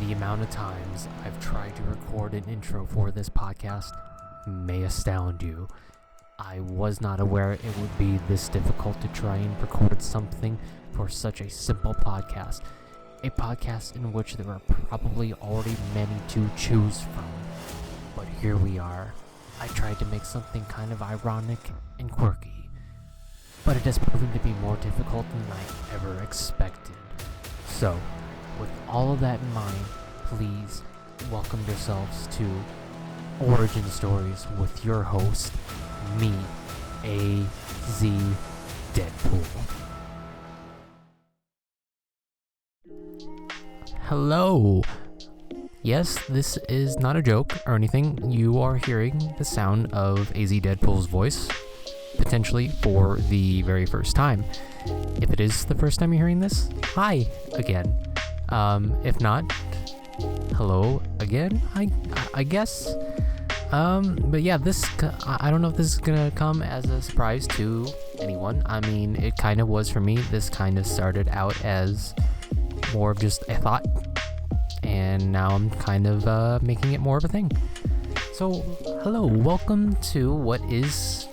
The amount of times I've tried to record an intro for this podcast may astound you. I was not aware it would be this difficult to try and record something for such a simple podcast. A podcast in which there are probably already many to choose from. But here we are. I tried to make something kind of ironic and quirky, but it has proven to be more difficult than I ever expected. So, with all of that in mind, please welcome yourselves to Origin Stories with your host, me, AZDeadpool. Hello! Yes, this is not a joke or anything. You are hearing the sound of AZDeadpool's voice, potentially for the very first time. If it is the first time you're hearing this, hi again. If not, hello again, I guess. But yeah, I don't know if this is gonna come as a surprise to anyone. I mean, it kind of was for me. This kind of started out as more of just a thought, and now I'm kind of making it more of a thing. So, hello, welcome to what is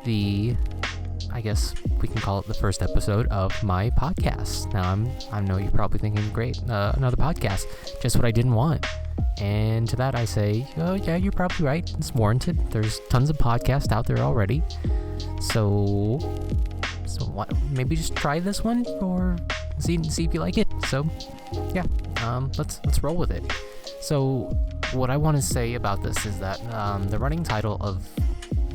I guess we can call it the first episode of my podcast. Now, I know you're probably thinking, great, another podcast, just what I didn't want. And to that I say, oh yeah, you're probably right, it's warranted. There's tons of podcasts out there already. So what, maybe just try this one or see if you like it. So yeah, let's roll with it. So what I want to say about this is that the running title of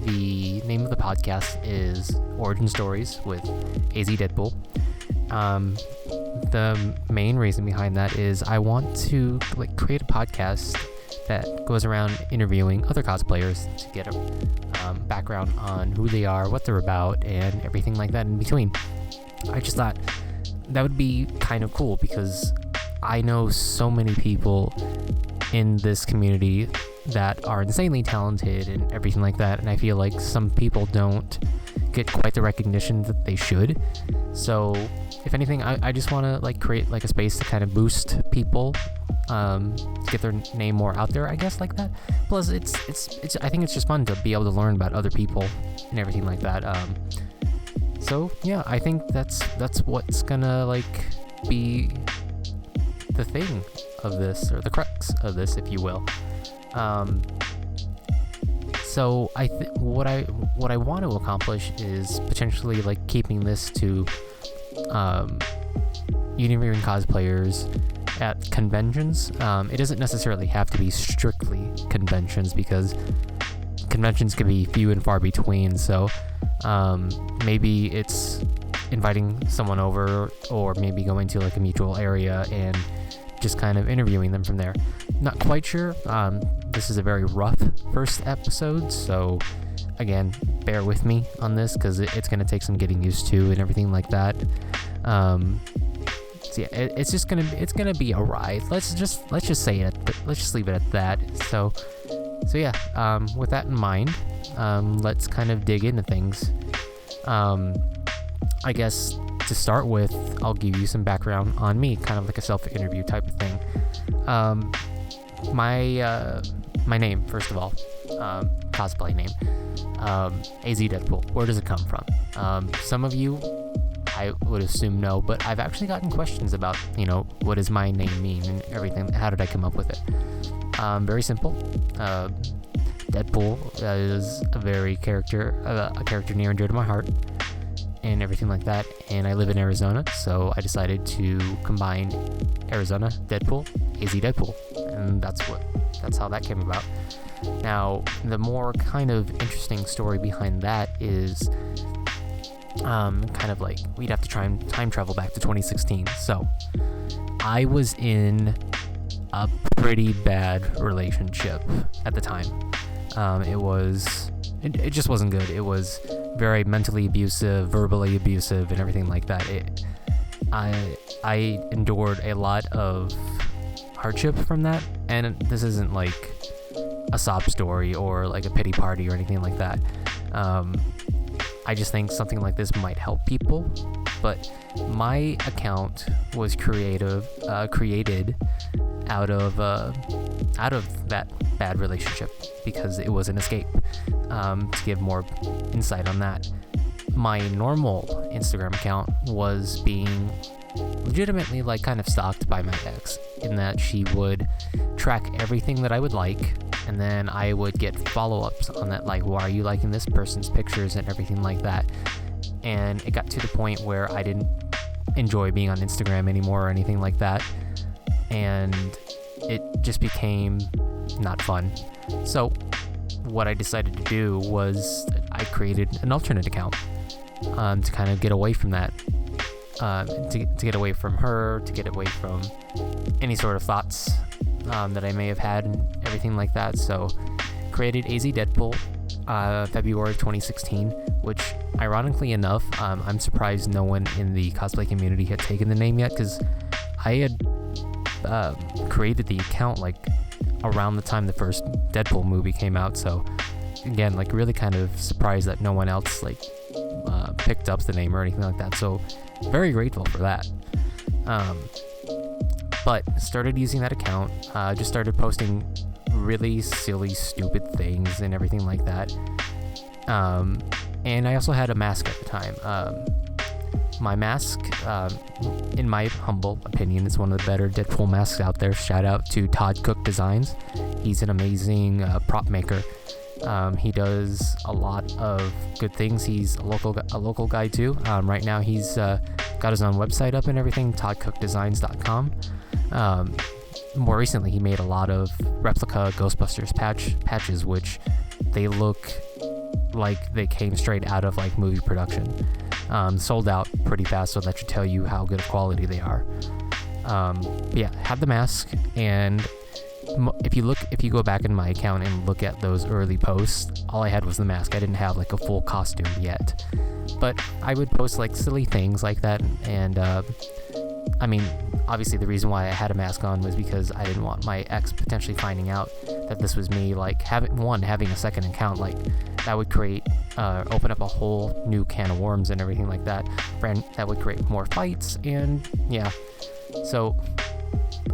the name of the podcast is Origin Stories with AZDeadpool. The main reason behind that is I want to create a podcast that goes around interviewing other cosplayers to get a background on who they are, what they're about, and everything like that in between. I just thought that would be kind of cool because I know so many people in this community that are insanely talented and everything like that, and I feel like some people don't get quite the recognition that they should. So if anything, I just want to create a space to kind of boost people, get their name more out there, I guess, like that. Plus it's I think it's just fun to be able to learn about other people and everything like that. So yeah, I think that's what's gonna be the thing of this, or the crux of this, if you will. So what I want to accomplish is potentially keeping this to interviewing cosplayers at conventions. It doesn't necessarily have to be strictly conventions because conventions can be few and far between. So maybe it's inviting someone over, or maybe going to a mutual area and just kind of interviewing them from there. Not quite sure. This is a very rough first episode, so again, bear with me on this because it's going to take some getting used to and everything like that. So yeah, it's gonna be a ride. Let's just say it. Let's just leave it at that. So yeah. With that in mind, let's kind of dig into things. I guess to start with, I'll give you some background on me, kind of like a self-interview type of thing. My name, first of all, cosplay name, AZDeadpool. Where does it come from? Some of you, I would assume, know, but I've actually gotten questions about, what does my name mean and everything. How did I come up with it? Very simple. Deadpool is a character near and dear to my heart, and everything like that. And I live in Arizona, so I decided to combine Arizona Deadpool, AZDeadpool, and that's how that came about. Now, the more kind of interesting story behind that is we'd have to try and time travel back to 2016. So I was in a pretty bad relationship at the time. It just wasn't good. It was very mentally abusive, verbally abusive, and everything like that. I endured a lot of hardship from that, and this isn't a sob story or a pity party or anything like that. I just think something like this might help people, but my account was created out of that bad relationship because it was an escape. To give more insight on that, my normal Instagram account was being legitimately like kind of stalked by my ex, in that she would track everything that I would like, and then I would get follow-ups on that, like, why are you liking this person's pictures and everything like that. And it got to the point where I didn't enjoy being on Instagram anymore or anything like that, and it just became not fun. So what I decided to do was I created an alternate account to kind of get away from that, to get away from her, to get away from any sort of thoughts that I may have had and everything like that. So created AZDeadpool February of 2016, which ironically enough, I'm surprised no one in the cosplay community had taken the name yet, because I had created the account like around the time the first Deadpool movie came out. So again, like really kind of surprised that no one else like picked up the name or anything like that. So very grateful for that. But started using that account, just started posting really silly, stupid things and everything like that. And I also had a mask at the time. My mask, in my humble opinion, is one of the better Deadpool masks out there. Shout out to Todd Cook Designs. He's an amazing prop maker. He does a lot of good things. He's a local guy too. Right now he's got his own website up and everything, toddcookdesigns.com. More recently, he made a lot of replica Ghostbusters patches, which they look like they came straight out of like movie production. Sold out pretty fast, so that should tell you how good of quality they are. But yeah, have the mask, and if you go back in my account and look at those early posts, all I had was the mask. I didn't have like a full costume yet, but I would post like silly things like that. And I mean, obviously the reason why I had a mask on was because I didn't want my ex potentially finding out that this was me. Like having a second account, like that would open up a whole new can of worms and everything like that. That would create more fights, and yeah. So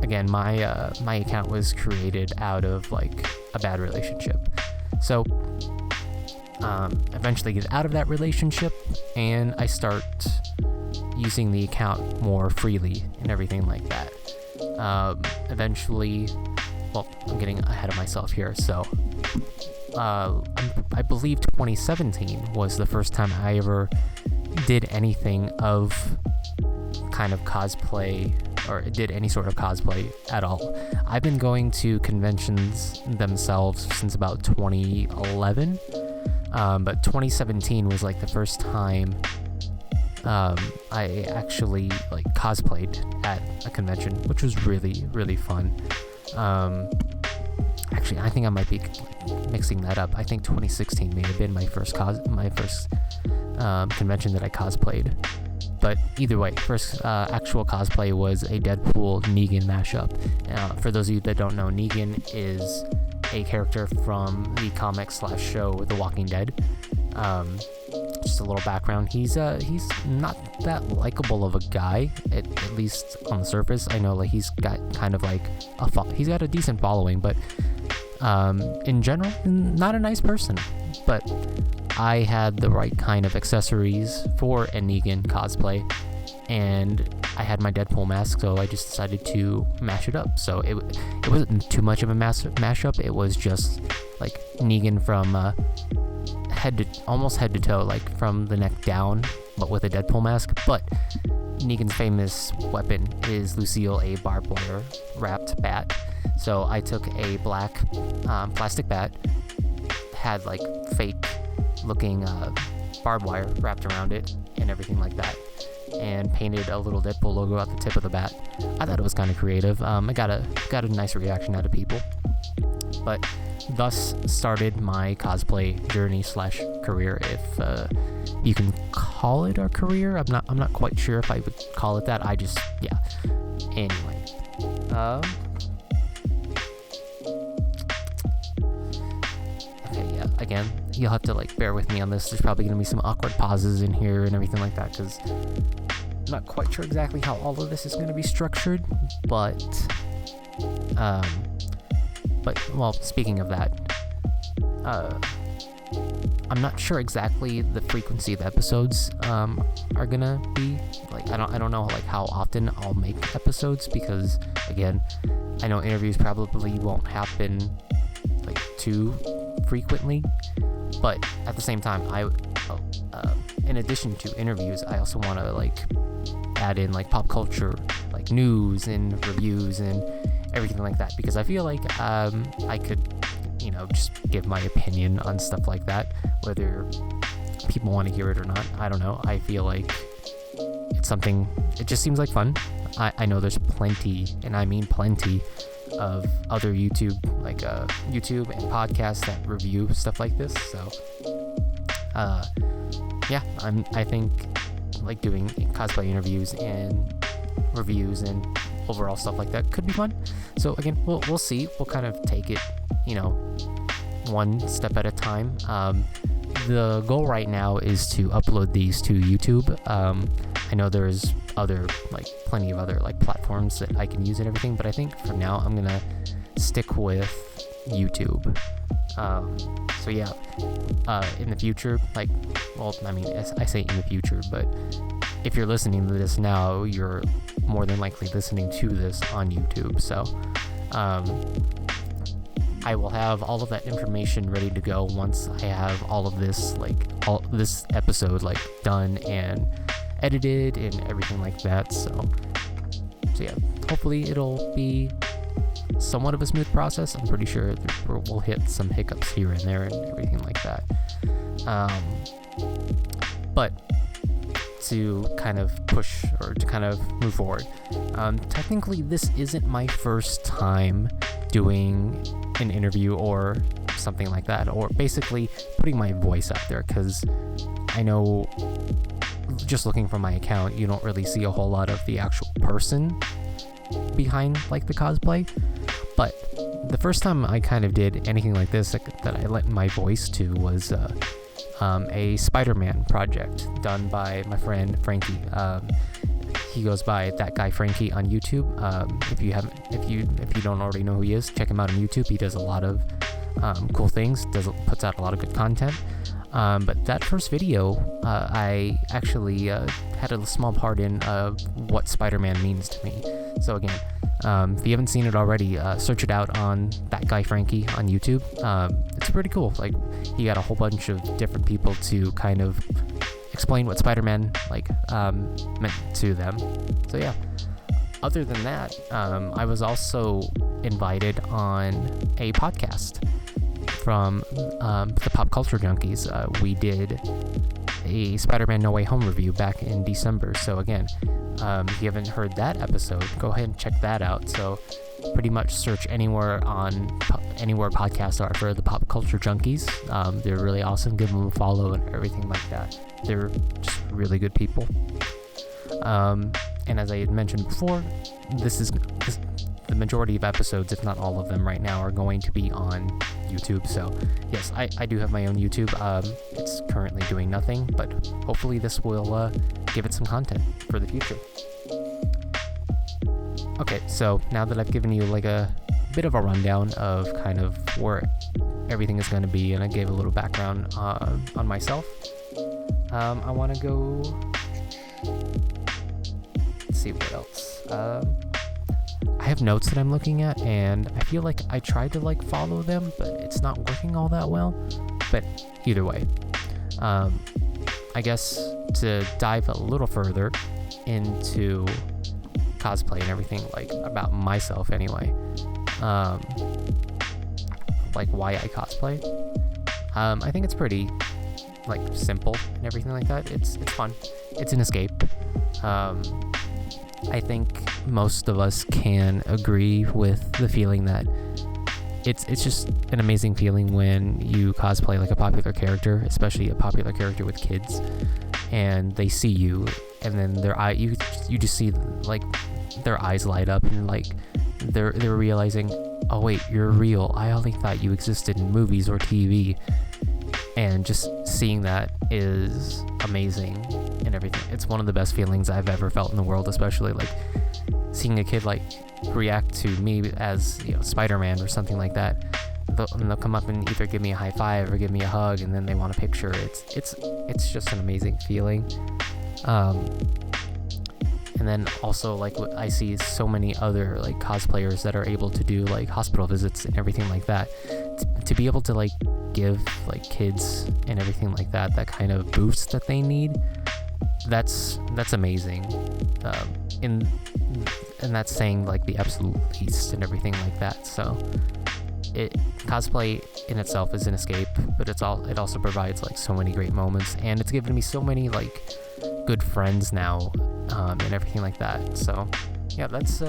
again, my account was created out of like a bad relationship. So eventually get out of that relationship, and I start using the account more freely and everything like that. Eventually, well, I'm getting ahead of myself here. So I believe 2017 was the first time I ever did anything of kind of cosplay, or did any sort of cosplay at all. I've been going to conventions themselves since about 2011, but 2017 was like the first time I actually like cosplayed at a convention, which was really, really fun. Actually, I think I might be mixing that up. I think 2016 may have been my first convention that I cosplayed. But either way, first actual cosplay was a Deadpool Negan mashup. For those of you that don't know, Negan is a character from the comic/show The Walking Dead. Just a little background. He's not that likable of a guy, at least on the surface. I know like he's got kind of like he's got a decent following, but in general, not a nice person. But I had the right kind of accessories for a Negan cosplay, and I had my Deadpool mask, so I just decided to mash it up. So it wasn't too much of a mashup. It was just like Negan from almost head to toe, like from the neck down, but with a Deadpool mask. But Negan's famous weapon is Lucille, a barbed wire wrapped bat. So I took a black plastic bat, had like fake looking barbed wire wrapped around it and everything like that, and painted a little Deadpool logo at the tip of the bat. I thought it was kind of creative. I got a nice reaction out of people. But thus started my cosplay journey / career, if you can call it a career. I'm not quite sure if I would call it that. Anyway. Okay, yeah, again, you'll have to like bear with me on this. There's probably going to be some awkward pauses in here and everything like that, because I'm not quite sure exactly how all of this is going to be structured, but But, well, speaking of that, I'm not sure exactly the frequency of episodes are gonna be. Like, I don't know like how often I'll make episodes, because again, I know interviews probably won't happen like too frequently, but at the same time, in addition to interviews, I also want to like add in like pop culture, like news and reviews and everything like that, because I feel like I could, just give my opinion on stuff like that, whether people want to hear it or not. I don't know. I feel like it's something, it just seems like fun. I know there's plenty, and I mean plenty, of other YouTube and podcasts that review stuff like this. So, I think like doing cosplay interviews and reviews and overall stuff like that could be fun. So again, we'll see. We'll kind of take it, one step at a time. The goal right now is to upload these to YouTube. I know there's plenty of other like platforms that I can use and everything, but I think for now I'm gonna stick with YouTube. So yeah, in the future, I say in the future, but if you're listening to this now, you're more than likely listening to this on YouTube. So I will have all of that information ready to go once I have all of this, this episode done and edited and everything like that. So yeah, hopefully it'll be somewhat of a smooth process. I'm pretty sure we'll hit some hiccups here and there and everything like that. But to kind of push or to kind of move forward, technically this isn't my first time doing an interview or something like that, or basically putting my voice out there, because I know just looking from my account, you don't really see a whole lot of the actual person behind the cosplay. But the first time I kind of did anything like this that I lent my voice to was a Spider-Man project done by my friend Frankie. He goes by That Guy Frankie on YouTube. If you don't already know who he is, check him out on YouTube. He does a lot of cool things. Puts out a lot of good content. But that first video, I actually had a small part in what Spider-Man means to me. So again, if you haven't seen it already, search it out on That Guy Frankie on YouTube. It's pretty cool. He got a whole bunch of different people to kind of explain what Spider-Man meant to them. So yeah. Other than that, I was also invited on a podcast from the Pop Culture Junkies. We did a Spider-Man No Way Home review back in December. So again, if you haven't heard that episode, go ahead and check that out. So pretty much search anywhere podcasts are for the Pop Culture Junkies. They're really awesome. Give them a follow and everything like that. They're just really good people. And as I had mentioned before, the majority of episodes, if not all of them right now, are going to be on YouTube. So yes, I do have my own YouTube. It's currently doing nothing, but hopefully this will give it some content for the future. Okay, so now that I've given you a bit of a rundown of kind of where everything is going to be, and I gave a little background on myself, I want to go. Let's see what else. I have notes that I'm looking at, and I feel like I tried to follow them, but it's not working all that well. But either way, I guess to dive a little further into cosplay and everything, about myself anyway, why I cosplay. I think it's pretty simple and everything like that. It's fun. It's an escape. I think most of us can agree with the feeling that it's just an amazing feeling when you cosplay a popular character, especially a popular character with kids, and they see you, and then you just see their eyes light up, and they're realizing, oh wait, you're real. I only thought you existed in movies or TV. And just seeing that is amazing and everything. It's one of the best feelings I've ever felt in the world, especially seeing a kid like react to me as, you know, Spider-Man or something like that. They'll come up and either give me a high five or give me a hug, and then they want a picture. It's just an amazing feeling. And then also, like, I see so many other like cosplayers that are able to do like hospital visits and everything like that. To be able to like give like kids and everything like that kind of boost that they need, that's amazing. And that's saying like the absolute least and everything like that. So cosplay in itself is an escape, but it also provides like so many great moments, and it's given me so many like good friends now, and everything like that. So yeah, that's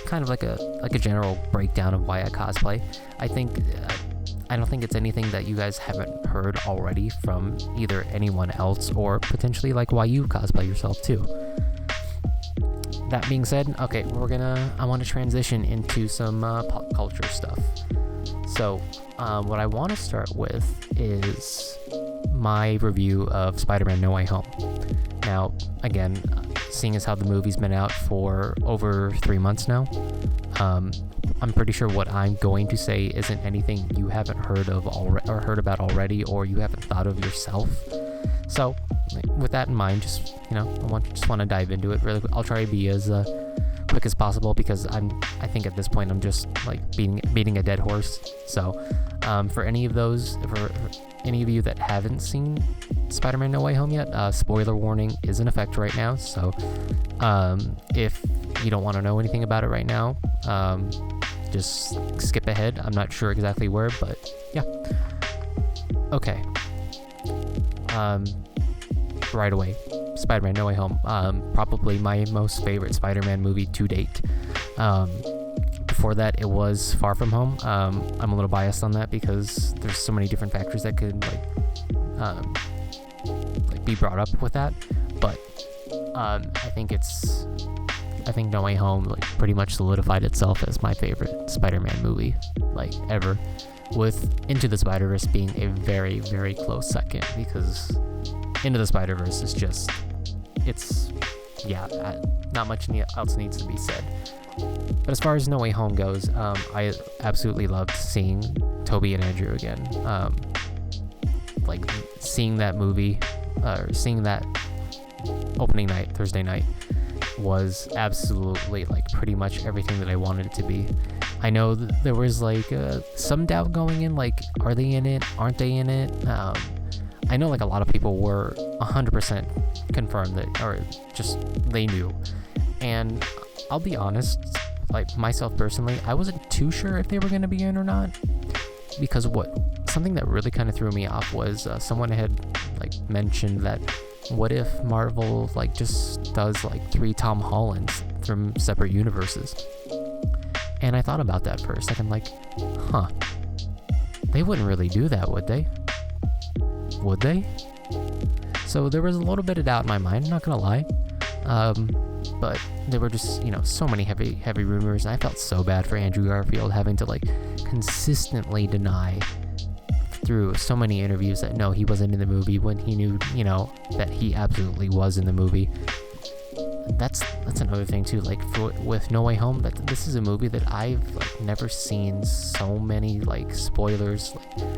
kind of like a general breakdown of why I cosplay. I don't think it's anything that you guys haven't heard already from either anyone else, or potentially like why you cosplay yourself too. That being said, okay, I want to transition into some pop culture stuff. So what I want to start with is my review of Spider-Man No Way Home. Now, again, seeing as how the movie's been out for over 3 months now, I'm pretty sure what I'm going to say isn't anything you haven't heard of or heard about already, or you haven't thought of yourself. So, with that in mind, just want to dive into it really quick. I'll try to be as quick as possible, because I think at this point I'm just like beating a dead horse. So, for any of you that haven't seen Spider-Man No Way Home yet, spoiler warning is in effect right now. So, if you don't want to know anything about it right now, just skip ahead. I'm not sure exactly where, but yeah. Okay. Right away, Spider-Man No Way Home, probably my most favorite Spider-Man movie to date. Before that, it was Far From Home. I'm a little biased on that because there's so many different factors that could like be brought up with that, but I think No Way Home like pretty much solidified itself as my favorite Spider-Man movie like ever, with Into the Spider-Verse being a very, very close second, because Into the Spider-Verse is just, not much else needs to be said. But as far as No Way Home goes, I absolutely loved seeing Tobey and Andrew again. Like seeing that movie, or seeing that opening night, Thursday night, was absolutely like pretty much everything that I wanted it to be. I know there was like some doubt going in, like, are they in it? Aren't they in it? I know like a lot of people were 100% confirmed that, or just they knew. And I'll be honest, like myself personally, I wasn't too sure if they were going to be in or not, because something that really kind of threw me off was someone had like mentioned that what if Marvel like just does like 3 Tom Hollands from separate universes? And I thought about that for a second, like, they wouldn't really do that, would they? Would they? So there was a little bit of doubt in my mind, I'm not gonna lie. But there were just, so many heavy rumors, and I felt so bad for Andrew Garfield having to like consistently deny through so many interviews that no, he wasn't in the movie, when he knew, that he absolutely was in the movie. That's another thing too, like with No Way Home, that this is a movie that I've like never seen so many like spoilers like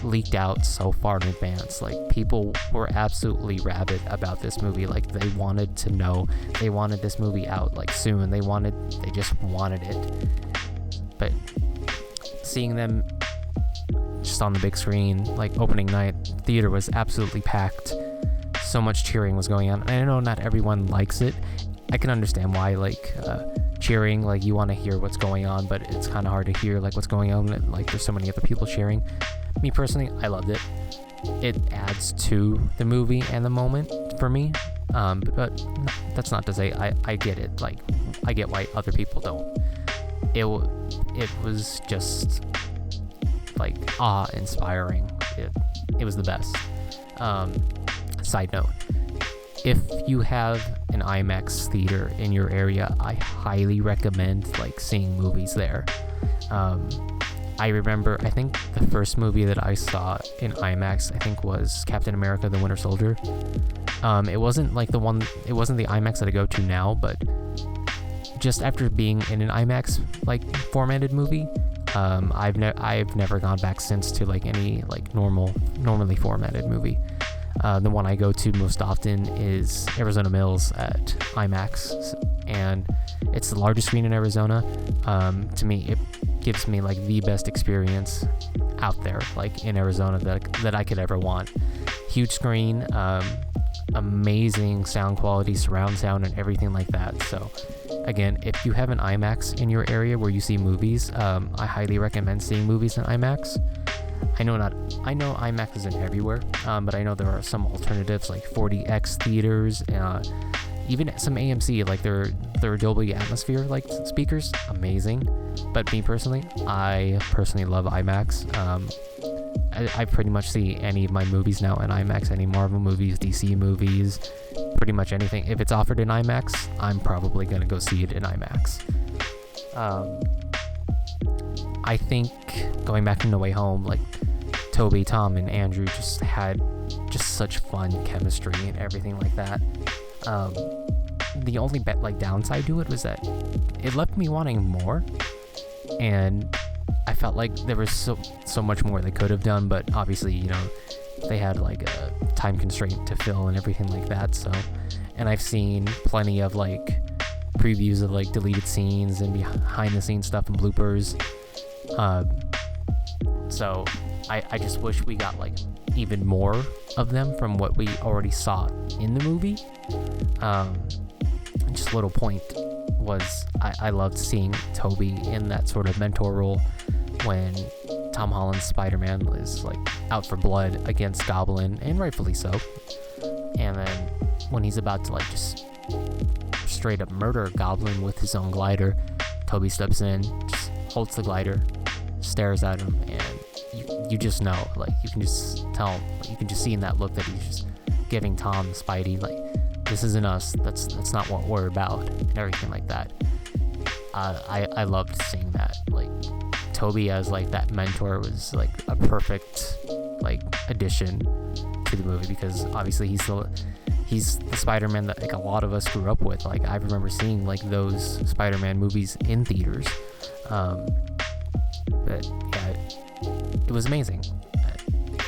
leaked out so far in advance. Like people were absolutely rabid about this movie, like they wanted to know, they wanted this movie out like soon, they just wanted it. But seeing them just on the big screen, like opening night, theater was absolutely packed. So much cheering was going on. And I know not everyone likes it. I can understand why, like cheering, like you want to hear what's going on, but it's kind of hard to hear like what's going on. Like there's so many other people cheering. Me personally, I loved it. It adds to the movie and the moment for me. But that's not to say I get it. Like I get why other people don't. It was just like awe-inspiring. It was the best. Side note, if you have an IMAX theater in your area, I highly recommend like seeing movies there. I remember, I think the first movie that I saw in IMAX, I think was Captain America: The Winter Soldier. It wasn't the IMAX that I go to now, but just after being in an IMAX like formatted movie, I've never gone back since to like any like normally formatted movie. The one I go to most often is Arizona Mills at IMAX, and it's the largest screen in Arizona. To me, it gives me like the best experience out there, like in Arizona, that I could ever want. Huge screen, amazing sound quality, surround sound, and everything like that. So again, if you have an IMAX in your area where you see movies, I highly recommend seeing movies in IMAX. I know IMAX isn't everywhere, but I know there are some alternatives like 4DX theaters, even some AMC, like their Dolby Atmosphere like speakers, amazing. But me personally, I love IMAX. I pretty much see any of my movies now in IMAX, any Marvel movies, DC movies, pretty much anything. If it's offered in IMAX, I'm probably going to go see it in IMAX. I think going back to No Way Home, like Toby, Tom, and Andrew just had just such fun chemistry and everything like that. The only downside to it was that it left me wanting more, and I felt like there was so much more they could have done, but obviously, you know, they had like a time constraint to fill and everything like that. So, and I've seen plenty of like previews of like deleted scenes and behind the scenes stuff and bloopers. So I just wish we got like even more of them from what we already saw in the movie. Just a little point was I loved seeing Toby in that sort of mentor role when Tom Holland's Spider-Man is like out for blood against Goblin, and rightfully so. And then when he's about to like just straight up murder Goblin with his own glider, Toby steps in, just holds the glider, stares at him, and you just know, like you can just tell, like, you can just see in that look that he's just giving Tom Spidey like, this isn't us, that's not what we're about, and everything like that. I loved seeing that. Like Toby as like that mentor was like a perfect like addition to the movie, because obviously he's the Spider-Man that like a lot of us grew up with. Like I remember seeing like those Spider-Man movies in theaters. But yeah, it was amazing.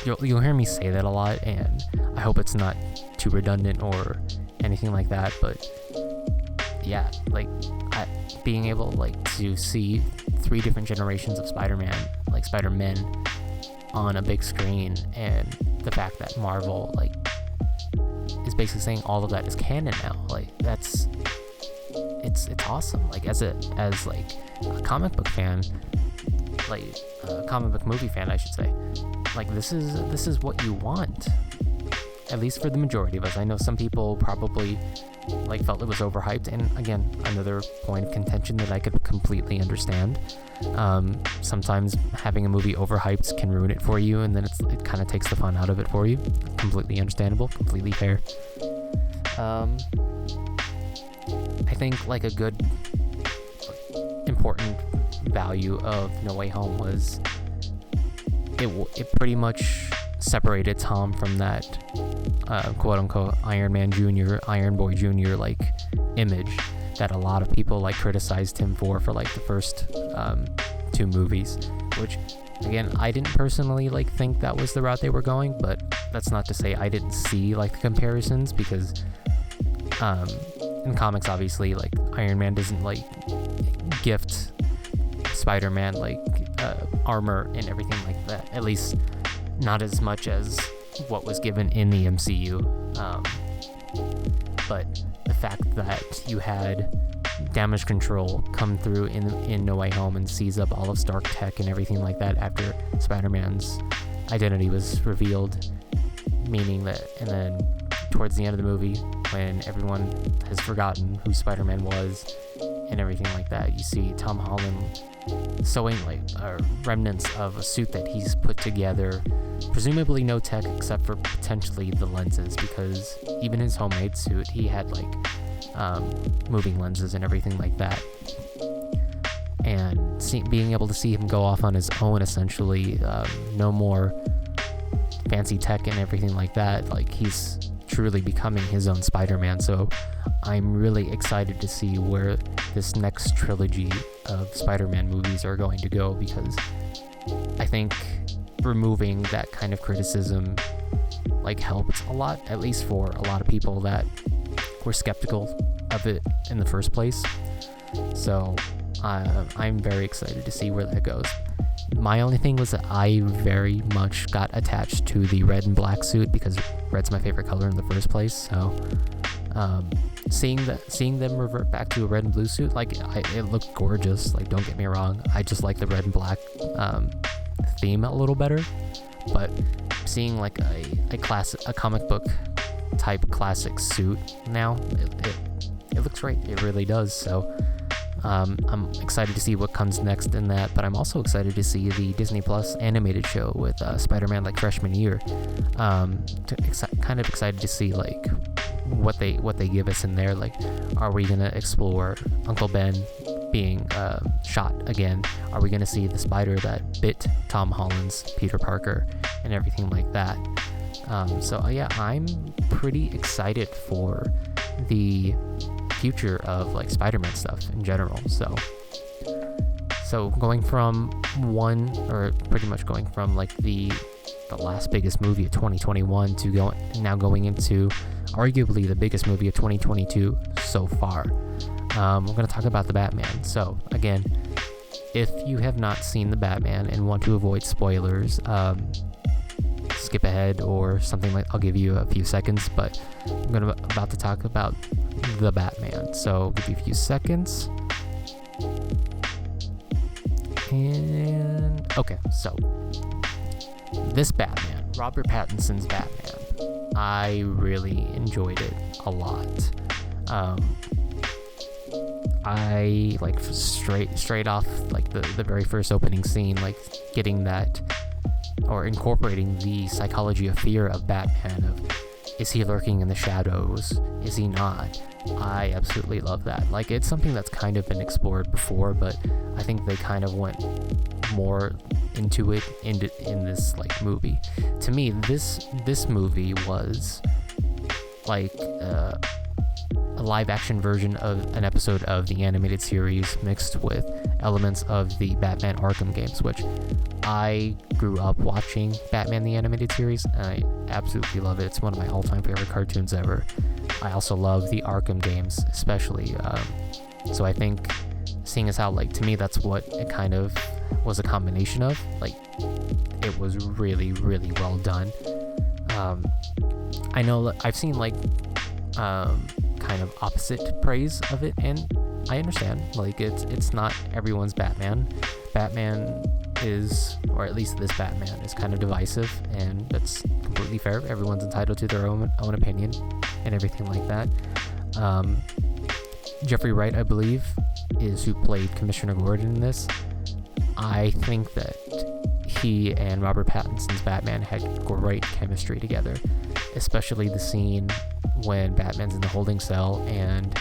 You'll hear me say that a lot, and I hope it's not too redundant or anything like that, but yeah, like being able like to see 3 different generations of Spider-Man, like Spider-Men, on a big screen, and the fact that Marvel like is basically saying all of that is canon now, like it's awesome. Like as like a comic book fan, like a comic book movie fan, I should say, like this is what you want, at least for the majority of us. I know some people probably like felt it was overhyped, and again, another point of contention that I could completely understand. Sometimes having a movie overhyped can ruin it for you, and then it kind of takes the fun out of it for you. Completely understandable, completely fair. I think like a good important value of No Way Home was it pretty much separated Tom from that quote-unquote Iron Man Jr., Iron Boy Jr. like image that a lot of people like criticized him for like the first 2 movies, which again, I didn't personally like think that was the route they were going, but that's not to say I didn't see like the comparisons, because in comics, obviously, like Iron Man doesn't like gift Spider-Man like armor and everything like that, at least not as much as what was given in the MCU. But the fact that you had Damage Control come through in No Way Home and seize up all of Stark tech and everything like that after Spider-Man's identity was revealed, meaning that, and then towards the end of the movie, when everyone has forgotten who Spider-Man was and everything like that, you see Tom Holland sewing like remnants of a suit that he's put together, presumably no tech except for potentially the lenses, because even his homemade suit, he had like moving lenses and everything like that. And being able to see him go off on his own, essentially, no more fancy tech and everything like that, like he's truly becoming his own Spider-Man. So I'm really excited to see where this next trilogy of Spider-Man movies are going to go, because I think removing that kind of criticism like helped a lot, at least for a lot of people that were skeptical of it in the first place. So I'm very excited to see where that goes. My only thing was that I very much got attached to the red and black suit, because red's my favorite color in the first place. So seeing them revert back to a red and blue suit, like it looked gorgeous. Like, don't get me wrong, I just like the red and black theme a little better. But seeing like a comic book type classic suit now, it looks great. It really does. So I'm excited to see what comes next in that, but I'm also excited to see the Disney Plus animated show with Spider-Man like freshman year. Kind of excited to see like what they give us in there. Like, are we gonna explore Uncle Ben being shot again? Are we gonna see the spider that bit Tom Holland's Peter Parker and everything like that? So yeah, I'm pretty excited for the future of like Spider-Man stuff in general. So going from pretty much going from like the last biggest movie of 2021 to going into arguably the biggest movie of 2022 so far. We're going to talk about the Batman. So again, if you have not seen the Batman and want to avoid spoilers, skip ahead or something. Like, I'll give you a few seconds, but I'm about to talk about the Batman. So I'll give you a few seconds. And okay, so this Batman, Robert Pattinson's Batman, I really enjoyed it a lot. I like straight off like the very first opening scene, like getting that or incorporating the psychology of fear of Batman, of is he lurking in the shadows, is he not? I absolutely love that. Like, it's something that's kind of been explored before, but I think they kind of went more into it in this like movie. To me, this movie was like a live action version of an episode of the animated series mixed with elements of the Batman Arkham games, which I grew up watching Batman the animated series, and I absolutely love it. It's one of my all-time favorite cartoons ever. I also love the Arkham games, especially. So I think, seeing as how, like, to me, that's what it kind of was a combination of. Like, it was really, really well done. I know I've seen, like, kind of opposite praise of it, and I understand. Like, it's not everyone's Batman. Batman is, or at least this Batman, is kind of divisive, and that's completely fair. Everyone's entitled to their own opinion and everything like that. Jeffrey Wright, I believe, is who played Commissioner Gordon in this. I think that he and Robert Pattinson's Batman had great chemistry together, especially the scene when Batman's in the holding cell and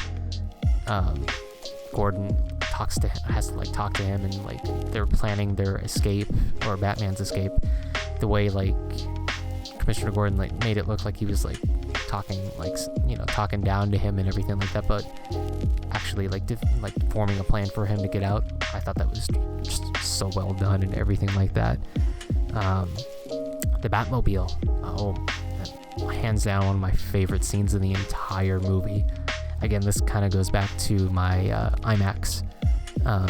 Gordon has to talk to him, and like they're planning their escape, or Batman's escape. The way like Commissioner Gordon like made it look like he was like talking down to him and everything like that, but actually like forming a plan for him to get out. I thought that was just so well done and everything like that. The Batmobile, hands down one of my favorite scenes in the entire movie. Again, this kind of goes back to my IMAX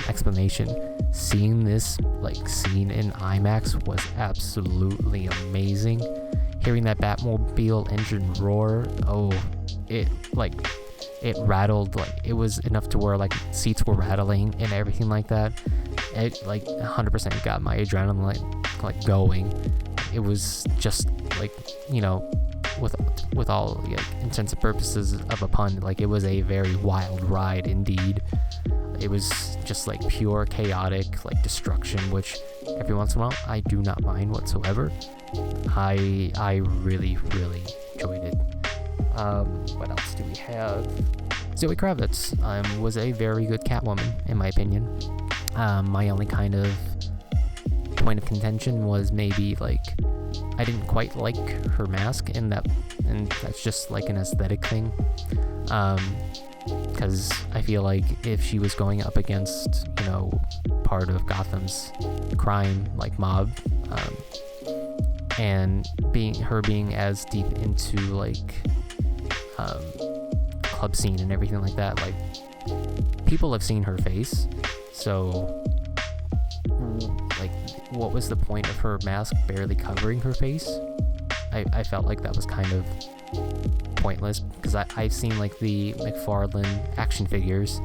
explanation. Seeing this like scene in IMAX was absolutely amazing. Hearing that Batmobile engine roar, it rattled, like it was enough to where like seats were rattling and everything like that. It like 100% got my adrenaline like going. It was just like, with all like intents and purposes of a pun, like it was a very wild ride indeed. It was just like pure chaotic like destruction, which every once in a while I do not mind whatsoever. I really, really enjoyed it. What else do we have? Zoe Kravitz was a very good Catwoman, in my opinion. My only kind of point of contention was maybe like I didn't quite like her mask, and that's just like an aesthetic thing. Because I feel like if she was going up against, part of Gotham's crime, like mob, and being as deep into like club scene and everything like that, like people have seen her face, so like what was the point of her mask barely covering her face? I felt like that was kind of pointless, because I've seen like the McFarlane action figures,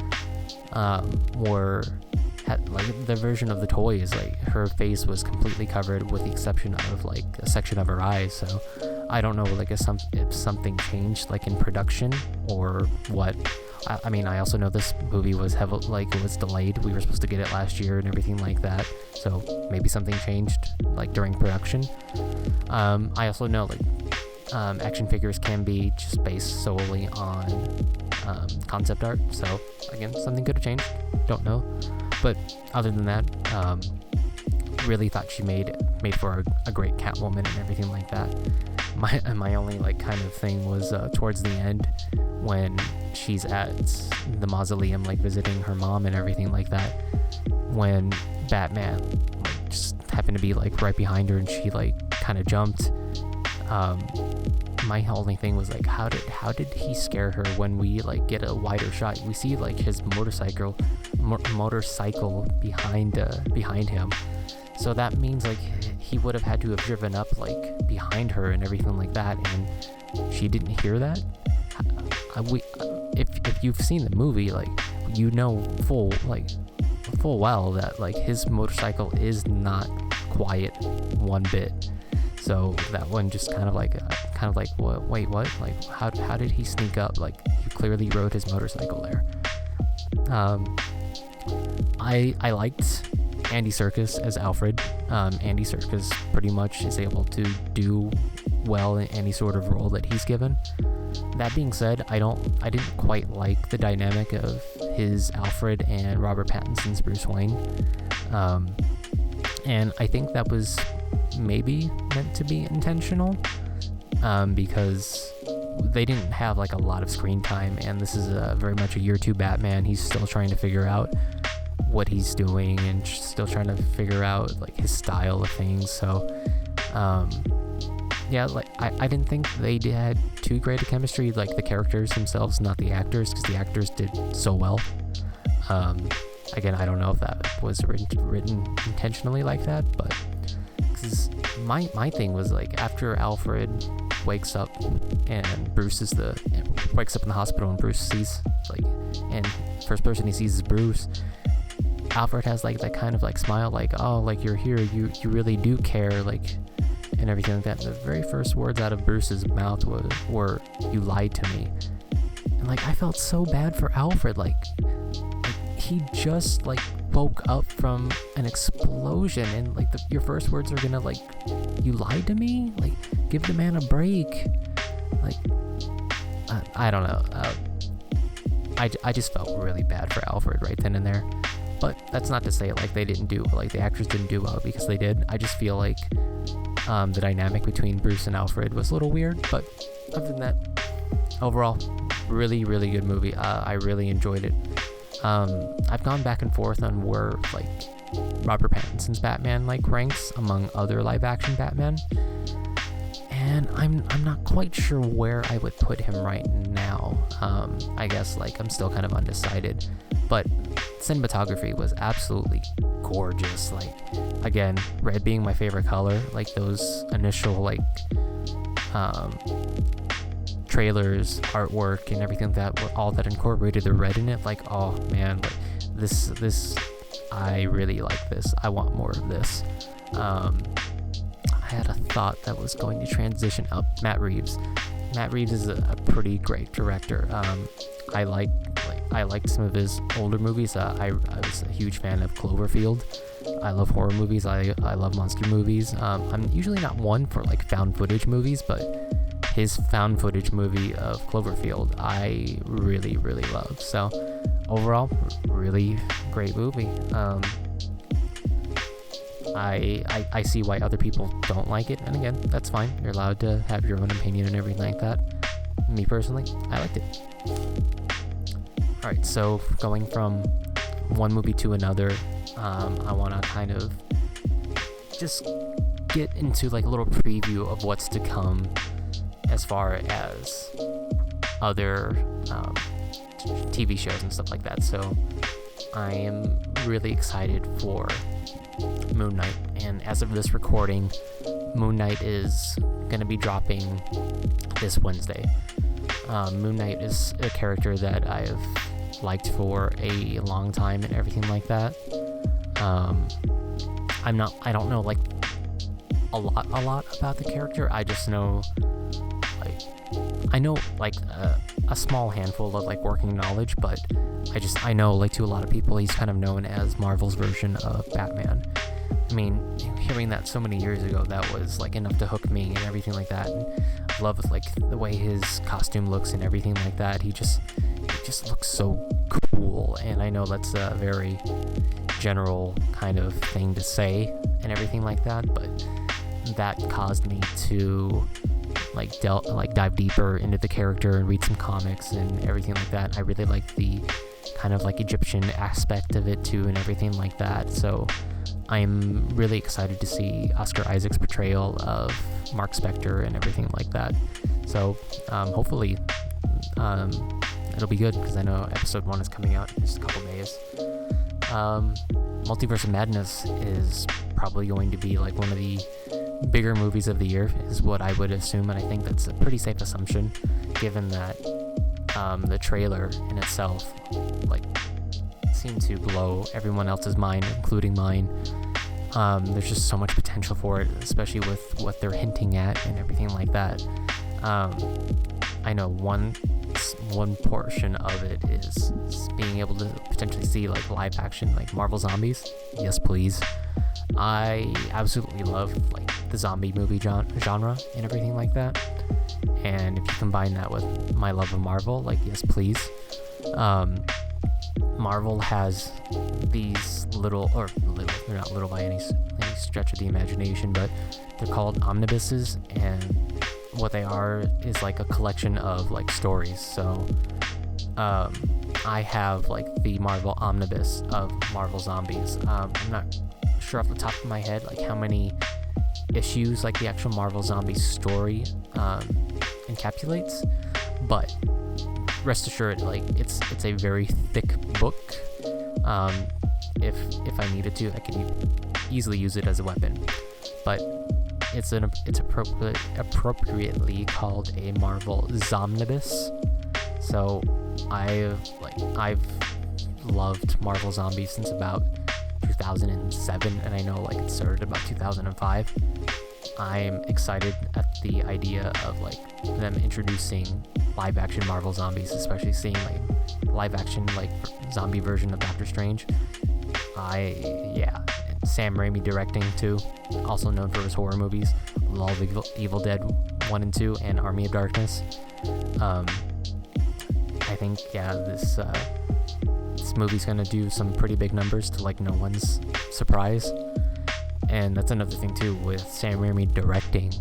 like the version of the toys, like her face was completely covered with the exception of like a section of her eyes. So I don't know like if something changed like in production or what. I mean, I also know this movie was it was delayed. We were supposed to get it last year and everything like that. So maybe something changed like during production. I also know like action figures can be just based solely on concept art. So again, something could have changed. Don't know. But other than that, really thought she made for a great Catwoman and everything like that. My only like kind of thing was towards the end when she's at the mausoleum like visiting her mom and everything like that, when Batman like just happened to be like right behind her and she like kind of jumped. My only thing was like, how did he scare her? When we like get a wider shot, we see like his motorcycle behind him, so that means like he would have had to have driven up like behind her and everything like that, and she didn't hear that. If you've seen the movie, like full well that like his motorcycle is not quiet one bit. So that one just kind of like wait, what? Like how did he sneak up? Like he clearly rode his motorcycle there. I liked Andy Serkis as Alfred. Andy Serkis pretty much is able to do well in any sort of role that he's given. That being said, I didn't quite like the dynamic of his Alfred and Robert Pattinson's Bruce Wayne. And I think that was maybe meant to be intentional, because they didn't have like a lot of screen time, and this is very much a year 2 Batman. He's still trying to figure out what he's doing and still trying to figure out like his style of things. So yeah, like I didn't think they had too great a chemistry, like the characters themselves, not the actors, because the actors did so well. Again, I don't know if that was written intentionally like that, but cause my thing was like after Alfred wakes up and wakes up in the hospital and Bruce sees like, and first person he sees is Bruce, Alfred has like that kind of like smile, like, oh, like you're here, you really do care, like, and everything like that. And the very first words out of Bruce's mouth were "you lied to me," and like I felt so bad for Alfred, like he just like woke up from an explosion, and like your first words are gonna like, "You lied to me," like give the man a break. Like I don't know, I just felt really bad for Alfred right then and there. But that's not to say like the actors didn't do well, because they did. I just feel like the dynamic between Bruce and Alfred was a little weird, but other than that, overall, really, really good movie. I really enjoyed it. I've gone back and forth on where like Robert Pattinson's Batman like ranks among other live action Batman, and I'm not quite sure where I would put him right now. I guess like I'm still kind of undecided, but cinematography was absolutely gorgeous. Like again, red being my favorite color, like those initial like trailers, artwork, and everything all that incorporated the red in it, like, oh man, like this I really like this. I want more of this. I had a thought that was going to transition up. Matt Reeves is a pretty great director. I liked some of his older movies. I was a huge fan of Cloverfield. I love horror movies. I love monster movies. I'm usually not one for like found footage movies, but his found footage movie of Cloverfield I really, really love. So overall, really great movie. I see why other people don't like it, and again, that's fine. You're allowed to have your own opinion and everything like that. Me personally, I liked it. Alright, so going from one movie to another, I want to kind of just get into like a little preview of what's to come as far as other TV shows and stuff like that. So I am really excited for Moon Knight, and as of this recording, Moon Knight is going to be dropping this Wednesday. Moon Knight is a character that I've liked for a long time and everything like that. I don't know like a lot about the character. I just know a small handful of like working knowledge, but I know like to a lot of people he's kind of known as Marvel's version of Batman. I mean, hearing that so many years ago, that was like enough to hook me and everything like that. And I love like the way his costume looks and everything like that. He just looks so cool, and I know that's a very general kind of thing to say and everything like that, but that caused me to dive deeper into the character and read some comics and everything like that. I really like the kind of like Egyptian aspect of it too and everything like that. So I'm really excited to see Oscar Isaac's portrayal of Mark Spector and everything like that. So hopefully it'll be good, because I know episode 1 is coming out in just a couple days. Multiverse of Madness is probably going to be like one of the bigger movies of the year, is what I would assume, and I think that's a pretty safe assumption, given that the trailer in itself like seemed to blow everyone else's mind, including mine. There's just so much potential for it, especially with what they're hinting at and everything like that. I know one portion of it is being able to potentially see like live action like Marvel Zombies. Yes, please. I absolutely love like the zombie movie genre and everything like that. And if you combine that with my love of Marvel, like yes, please. Marvel has these they're not little by any stretch of the imagination, but they're called omnibuses, and what they are is like a collection of like stories. So I have like the Marvel omnibus of Marvel Zombies. I'm not sure off the top of my head like how many issues like the actual Marvel Zombies story encapsulates, but rest assured, like it's a very thick book. If I needed to, I could easily use it as a weapon, but it's appropriately called a Marvel Zomnibus. So I've loved Marvel Zombies since about 2007, and I know like it started about 2005. I'm excited at the idea of like them introducing live action Marvel Zombies, especially seeing like live action like zombie version of Doctor Strange. Sam Raimi directing too, also known for his horror movies, All the Evil Dead 1 and 2 and Army of Darkness. I think this movie's gonna do some pretty big numbers to like no one's surprise. And that's another thing too with Sam Raimi directing.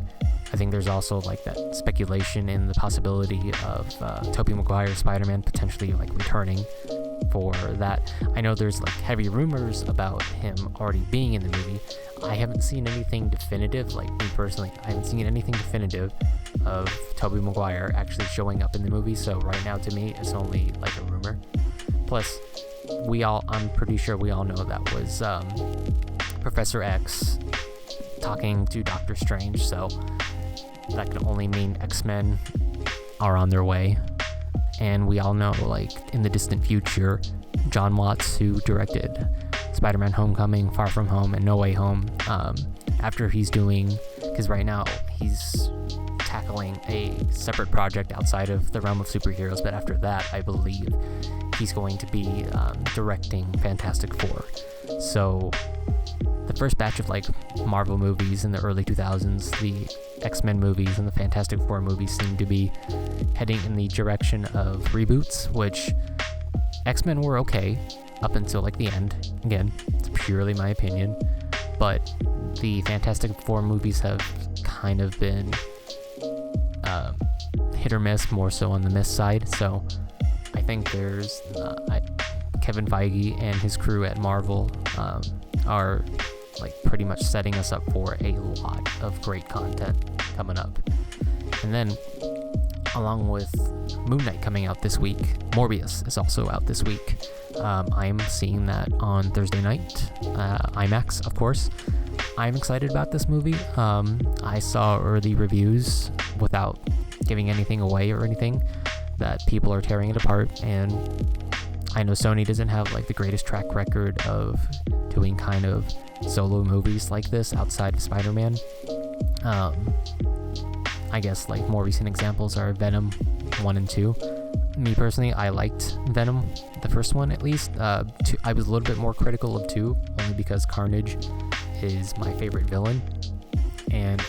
I think there's also like that speculation in the possibility of Tobey Maguire Spider-Man potentially like returning for that. I know there's like heavy rumors about him already being in the movie. I haven't seen anything definitive, like me personally, I haven't seen anything definitive of Tobey Maguire actually showing up in the movie. So right now to me it's only like a rumor. Plus I'm pretty sure we all know that was Professor X talking to Doctor Strange, so that can only mean X-Men are on their way. And we all know, like, in the distant future, John Watts, who directed Spider-Man Homecoming, Far From Home, and No Way Home, after he's doing, because right now he's tackling a separate project outside of the realm of superheroes, but after that, I believe he's going to be directing Fantastic Four. So the first batch of like Marvel movies in the early 2000s, the X-Men movies and the Fantastic Four movies seem to be heading in the direction of reboots, which X-Men were okay up until like the end. Again, it's purely my opinion. but the Fantastic Four movies have kind of been hit or miss, more so on the miss side. So I think there's Kevin Feige and his crew at Marvel are like pretty much setting us up for a lot of great content coming up. And then along with Moon Knight coming out this week, Morbius is also out this week. I'm seeing that on Thursday night, IMAX, of course. I'm excited about this movie. I saw early reviews, without giving anything away or anything, that people are tearing it apart, and I know Sony doesn't have like the greatest track record of doing kind of solo movies like this outside of Spider-Man. I guess like more recent examples are Venom 1 and 2. Me personally, I liked Venom, the first one at least. I was a little bit more critical of 2, only because Carnage is my favorite villain, and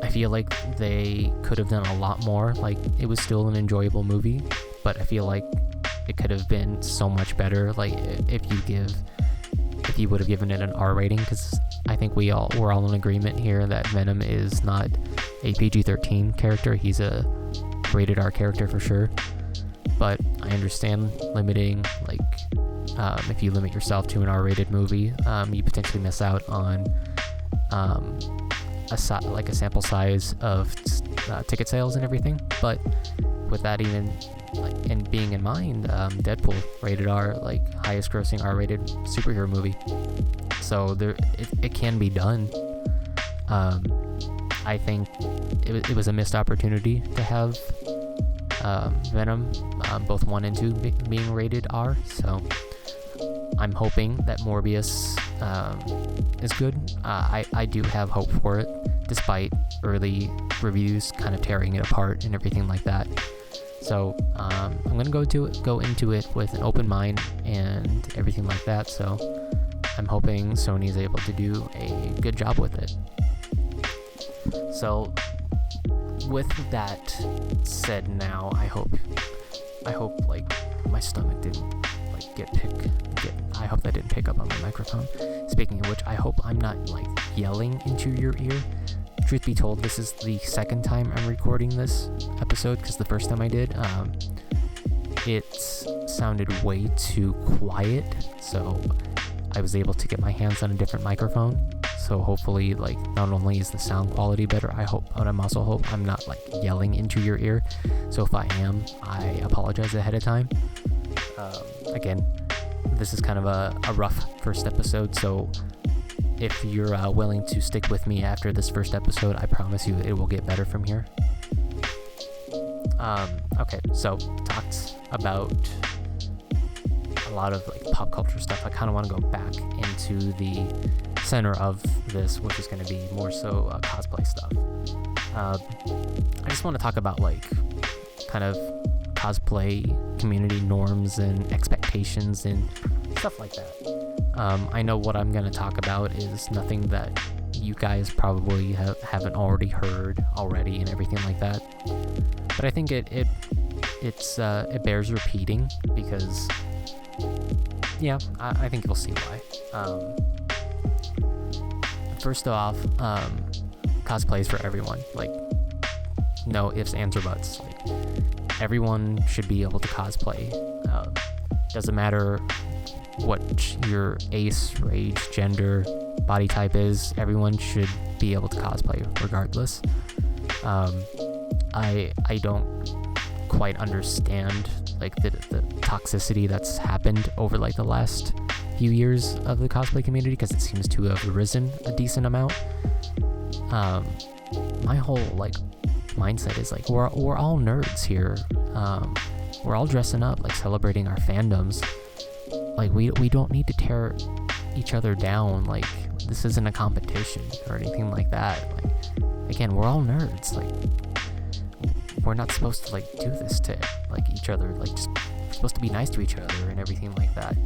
I feel like they could have done a lot more. Like, it was still an enjoyable movie, but I feel like it could have been so much better. Like, if you would have given it an R rating, because I think we're all in agreement here that Venom is not a PG-13 character. He's a rated R character for sure. But I understand limiting, like, if you limit yourself to an R-rated movie, you potentially miss out on a sample size of ticket sales and everything. But with that even and being in mind, Deadpool, rated R, like highest grossing R-rated superhero movie. So it can be done. I think it was a missed opportunity to have Venom, both 1 and 2 being rated R. So I'm hoping that Morbius is good. I do have hope for it, despite early reviews kind of tearing it apart and everything like that. So I'm gonna go into it with an open mind and everything like that. So I'm hoping Sony is able to do a good job with it. So with that said, now I hope like my stomach didn't like I hope that didn't pick up on my microphone. Speaking of which, I hope I'm not like yelling into your ear. Truth be told, this is the second time I'm recording this episode, because the first time I did, it sounded way too quiet, so I was able to get my hands on a different microphone. So hopefully, like, not only is the sound quality better, but I'm also hope I'm not like yelling into your ear. So if I am, I apologize ahead of time. Again, this is kind of a rough first episode, so if you're willing to stick with me after this first episode, I promise you it will get better from here. Okay, so talked about a lot of like pop culture stuff. I kind of want to go back into the center of this, which is going to be more so cosplay stuff. I just want to talk about like kind of cosplay community norms and expectations and stuff like that. I know what I'm going to talk about is nothing that you guys probably haven't already heard already and everything like that. But I think it bears repeating because, yeah, I think you'll see why. First off, cosplay is for everyone. Like, no ifs, ands, or buts. Like, everyone should be able to cosplay. Doesn't matter what your ace, age, gender, body type is. Everyone should be able to cosplay regardless. I don't quite understand like the toxicity that's happened over like the last few years of the cosplay community, because it seems to have risen a decent amount. My whole like mindset is like we're all nerds here. We're all dressing up, like celebrating our fandoms. Like we don't need to tear each other down. Like, this isn't a competition or anything like that. Like, again, we're all nerds. Like, we're not supposed to like do this to like each other. Like, just we're supposed to be nice to each other and everything like that.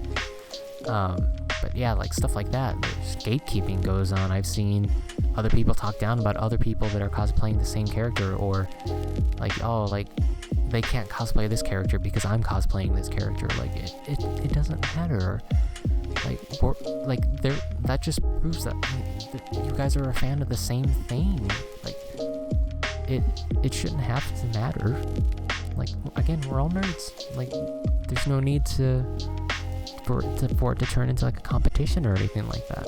But yeah, like stuff like that. There's gatekeeping goes on. I've seen other people talk down about other people that are cosplaying the same character, or like, oh, like they can't cosplay this character because I'm cosplaying this character. Like, it doesn't matter. that just proves that you guys are a fan of the same thing. Like, it shouldn't have to matter. Like, again, we're all nerds. Like, there's no need for it to turn into like a competition or anything like that.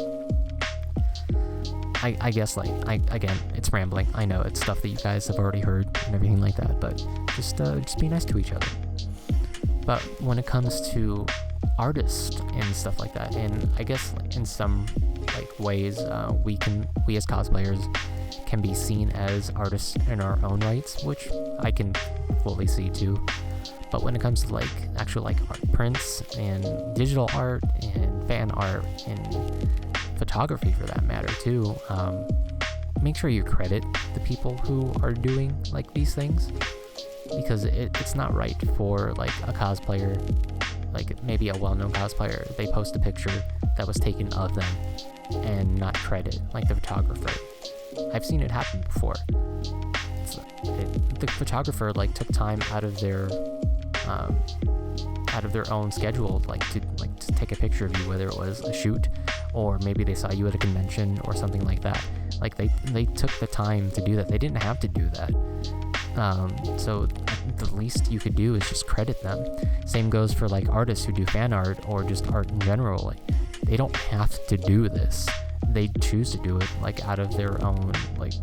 I guess, like, again, it's rambling. I know it's stuff that you guys have already heard and everything like that, but just be nice to each other. But when it comes to artists and stuff like that, and I guess like, in some like ways, we as cosplayers can be seen as artists in our own rights, which I can fully see too. But when it comes to like actual like art prints and digital art and fan art and photography for that matter too, make sure you credit the people who are doing like these things, because it's not right for like a cosplayer, like maybe a well-known cosplayer, they post a picture that was taken of them and not credit like the photographer. I've seen it happen before. The photographer like took time out of their own schedule to take a picture of you, whether it was a shoot or maybe they saw you at a convention or something like that. Like they took the time to do that. They didn't have to do that. So the least you could do is just credit them. Same goes for like artists who do fan art or just art in general. Like, they don't have to do this. They choose to do it like out of their own like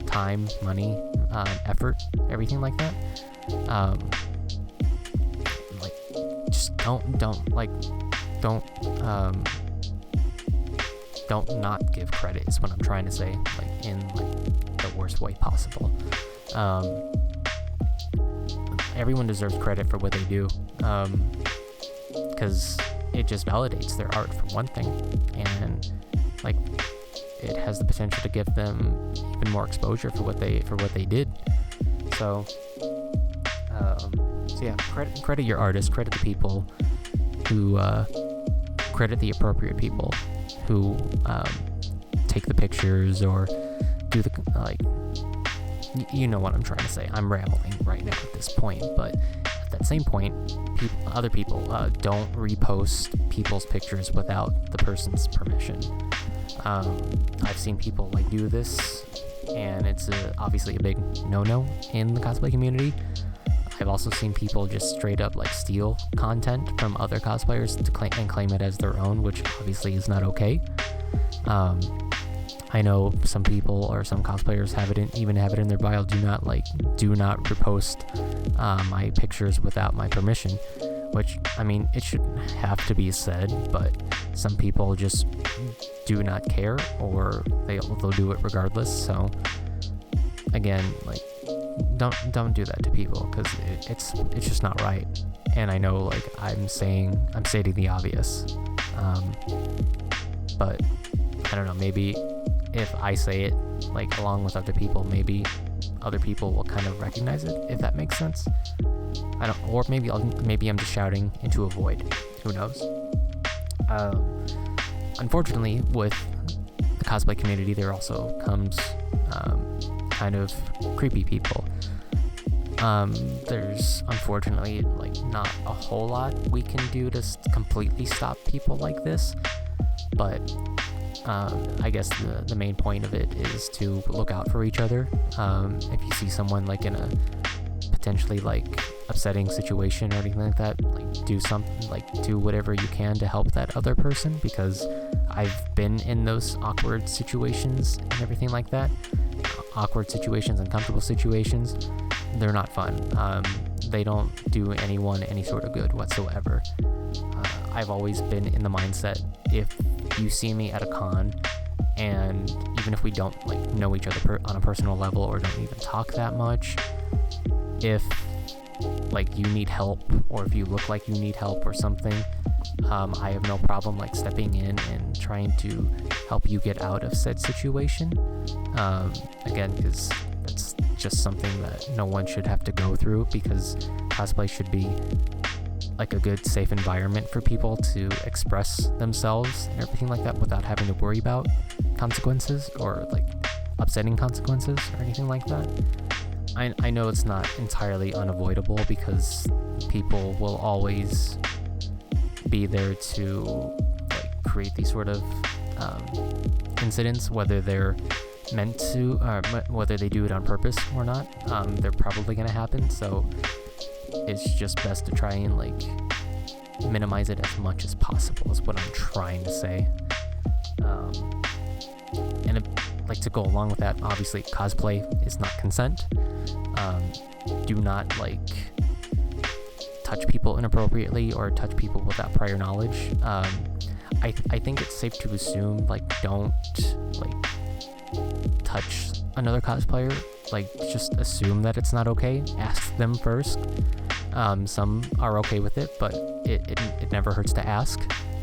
time, money, effort, everything like that. Like, just don't not give credit is what I'm trying to say, like in like the worst way possible. Everyone deserves credit for what they do, because it just validates their art for one thing, and like it has the potential to give them even more exposure for what they did. So yeah, credit your artists, credit the people who credit the appropriate people who take the pictures or do the like. You know what I'm trying to say. I'm rambling right now at this point, but at that same point, other people don't repost people's pictures without the person's permission. I've seen people like do this, and it's obviously a big no-no in the cosplay community. I've also seen people just straight up like steal content from other cosplayers to claim it as their own, which obviously is not okay. I know some people or some cosplayers even have it in their bio, do not repost my pictures without my permission, which, I mean, it shouldn't have to be said, but some people just do not care, or they'll do it regardless. So again, like, don't do that to people, because it's just not right. And I know, like, I'm stating the obvious, but I don't know, maybe if I say it like along with other people, maybe other people will kind of recognize it, if that makes sense. Or maybe I'm just shouting into a void. Who knows? Unfortunately, with the cosplay community, there also comes kind of creepy people. There's unfortunately like not a whole lot we can do to completely stop people like this, but I guess the main point of it is to look out for each other. If you see someone like in a potentially like upsetting situation or anything like that, like do whatever you can to help that other person, because I've been in those awkward situations and everything like that. Awkward situations, uncomfortable situations, they're not fun. They don't do anyone any sort of good whatsoever. I've always been in the mindset, if you see me at a con, and even if we don't like know each other on a personal level or don't even talk that much, if like you need help or if you look like you need help or something, I have no problem like stepping in and trying to help you get out of said situation. Again, because that's just something that no one should have to go through, because cosplay should be like a good, safe environment for people to express themselves and everything like that without having to worry about consequences or like upsetting consequences or anything like that. I know it's not entirely unavoidable, because people will always be there to create these sort of incidents, whether they're meant to, or whether they do it on purpose or not. They're probably going to happen, so it's just best to try and like minimize it as much as possible is what I'm trying to say. And like to go along with that, obviously cosplay is not consent. Do not like touch people inappropriately or touch people without prior knowledge. I think it's safe to assume like don't like touch another cosplayer. Like just assume that it's not okay. Ask them first. Some are okay with it, but it never hurts to ask.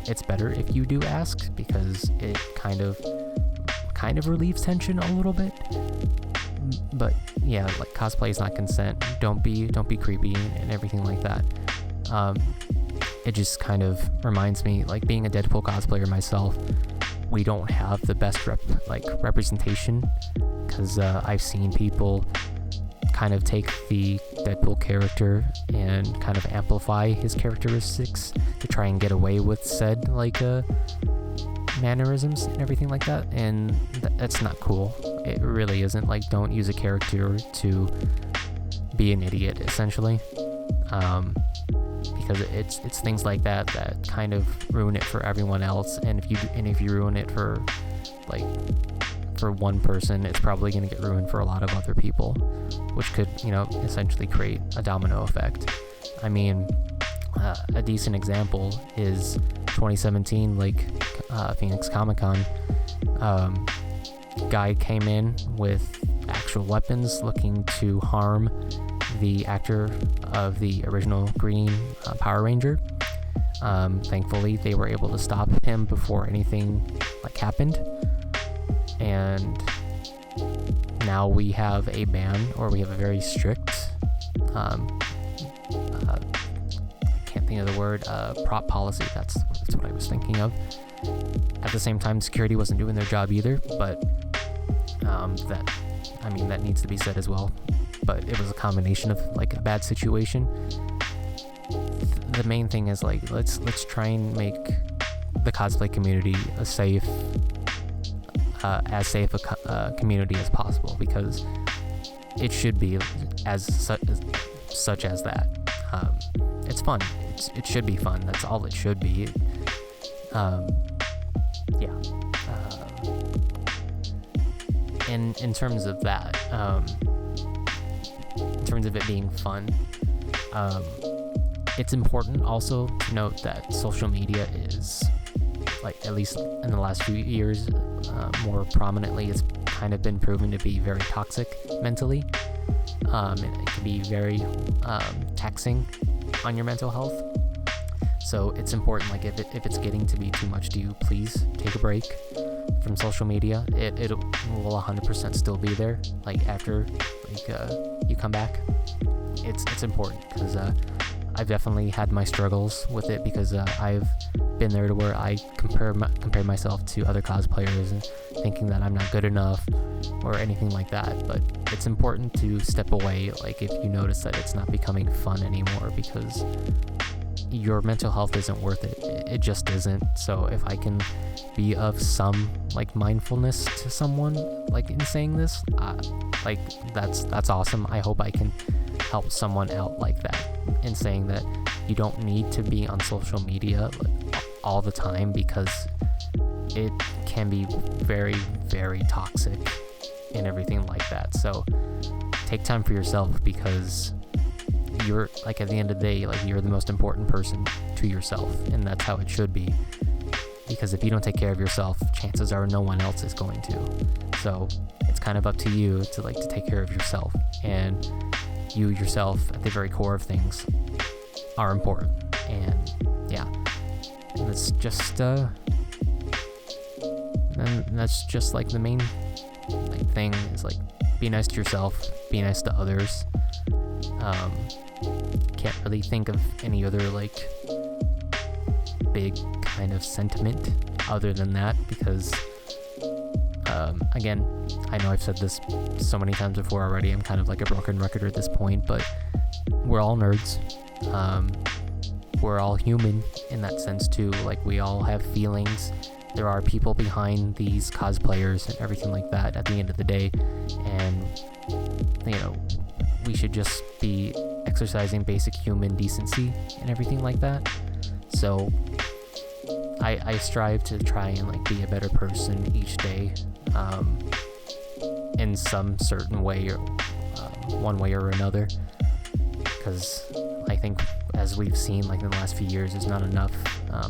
It's better if you do ask because it kind of relieves tension a little bit. But yeah, like cosplay is not consent. Don't be creepy and everything like that. It just kind of reminds me, like being a Deadpool cosplayer myself, we don't have the best representation, because I've seen people kind of take the Deadpool character and kind of amplify his characteristics to try and get away with said mannerisms and everything like that, and that's not cool. It really isn't. Like, don't use a character to be an idiot, essentially, because it's things like that kind of ruin it for everyone else. And if you ruin it for one person, it's probably going to get ruined for a lot of other people, which could, essentially create a domino effect. I mean, a decent example is 2017, Phoenix Comic-Con. Guy came in with actual weapons looking to harm the actor of the original Green Power Ranger. Thankfully, they were able to stop him before anything happened. And now we have a ban, or we have a very strict, I can't think of the word, prop policy. That's what I was thinking of. At the same time, security wasn't doing their job either, but that needs to be said as well. But it was a combination of a bad situation. The main thing is let's try and make the cosplay community as safe a community as possible, because it should be as such as that. It's fun. It should be fun. That's all it should be. In terms of that, in terms of it being fun, it's important also to note that social media is, at least in the last few years, more prominently, it's kind of been proven to be very toxic mentally. It can be very taxing on your mental health. So it's important, if it's getting to be too much to you, please take a break from social media. It will 100% still be there, after you come back. It's important, because I've definitely had my struggles with it, because I've been there to where I compare myself to other cosplayers and thinking that I'm not good enough or anything like that. But it's important to step away, if you notice that it's not becoming fun anymore, because your mental health isn't worth it. It just isn't. So if I can be of some mindfulness to someone in saying this, that's awesome. I hope I can help someone out like that in saying that you don't need to be on social media all the time, because it can be very, very toxic and everything like that. So take time for yourself, because you're at the end of the day, you're the most important person to yourself, and that's how it should be. Because if you don't take care of yourself, chances are no one else is going to. So it's kind of up to you to take care of yourself, and you yourself, at the very core of things, are important. And yeah, and it's just and that's just the main thing is be nice to yourself, be nice to others. Can't really think of any other big kind of sentiment other than that, because again, I know I've said this so many times before already. I'm kind of a broken record at this point, but we're all nerds. we're all human in that sense too. Like, we all have feelings. There are people behind these cosplayers and everything like that at the end of the day, and we should just be exercising basic human decency and everything like that. So I strive to try and like be a better person each day, in some certain way, or one way or another, because I think, as we've seen like in the last few years, there's not enough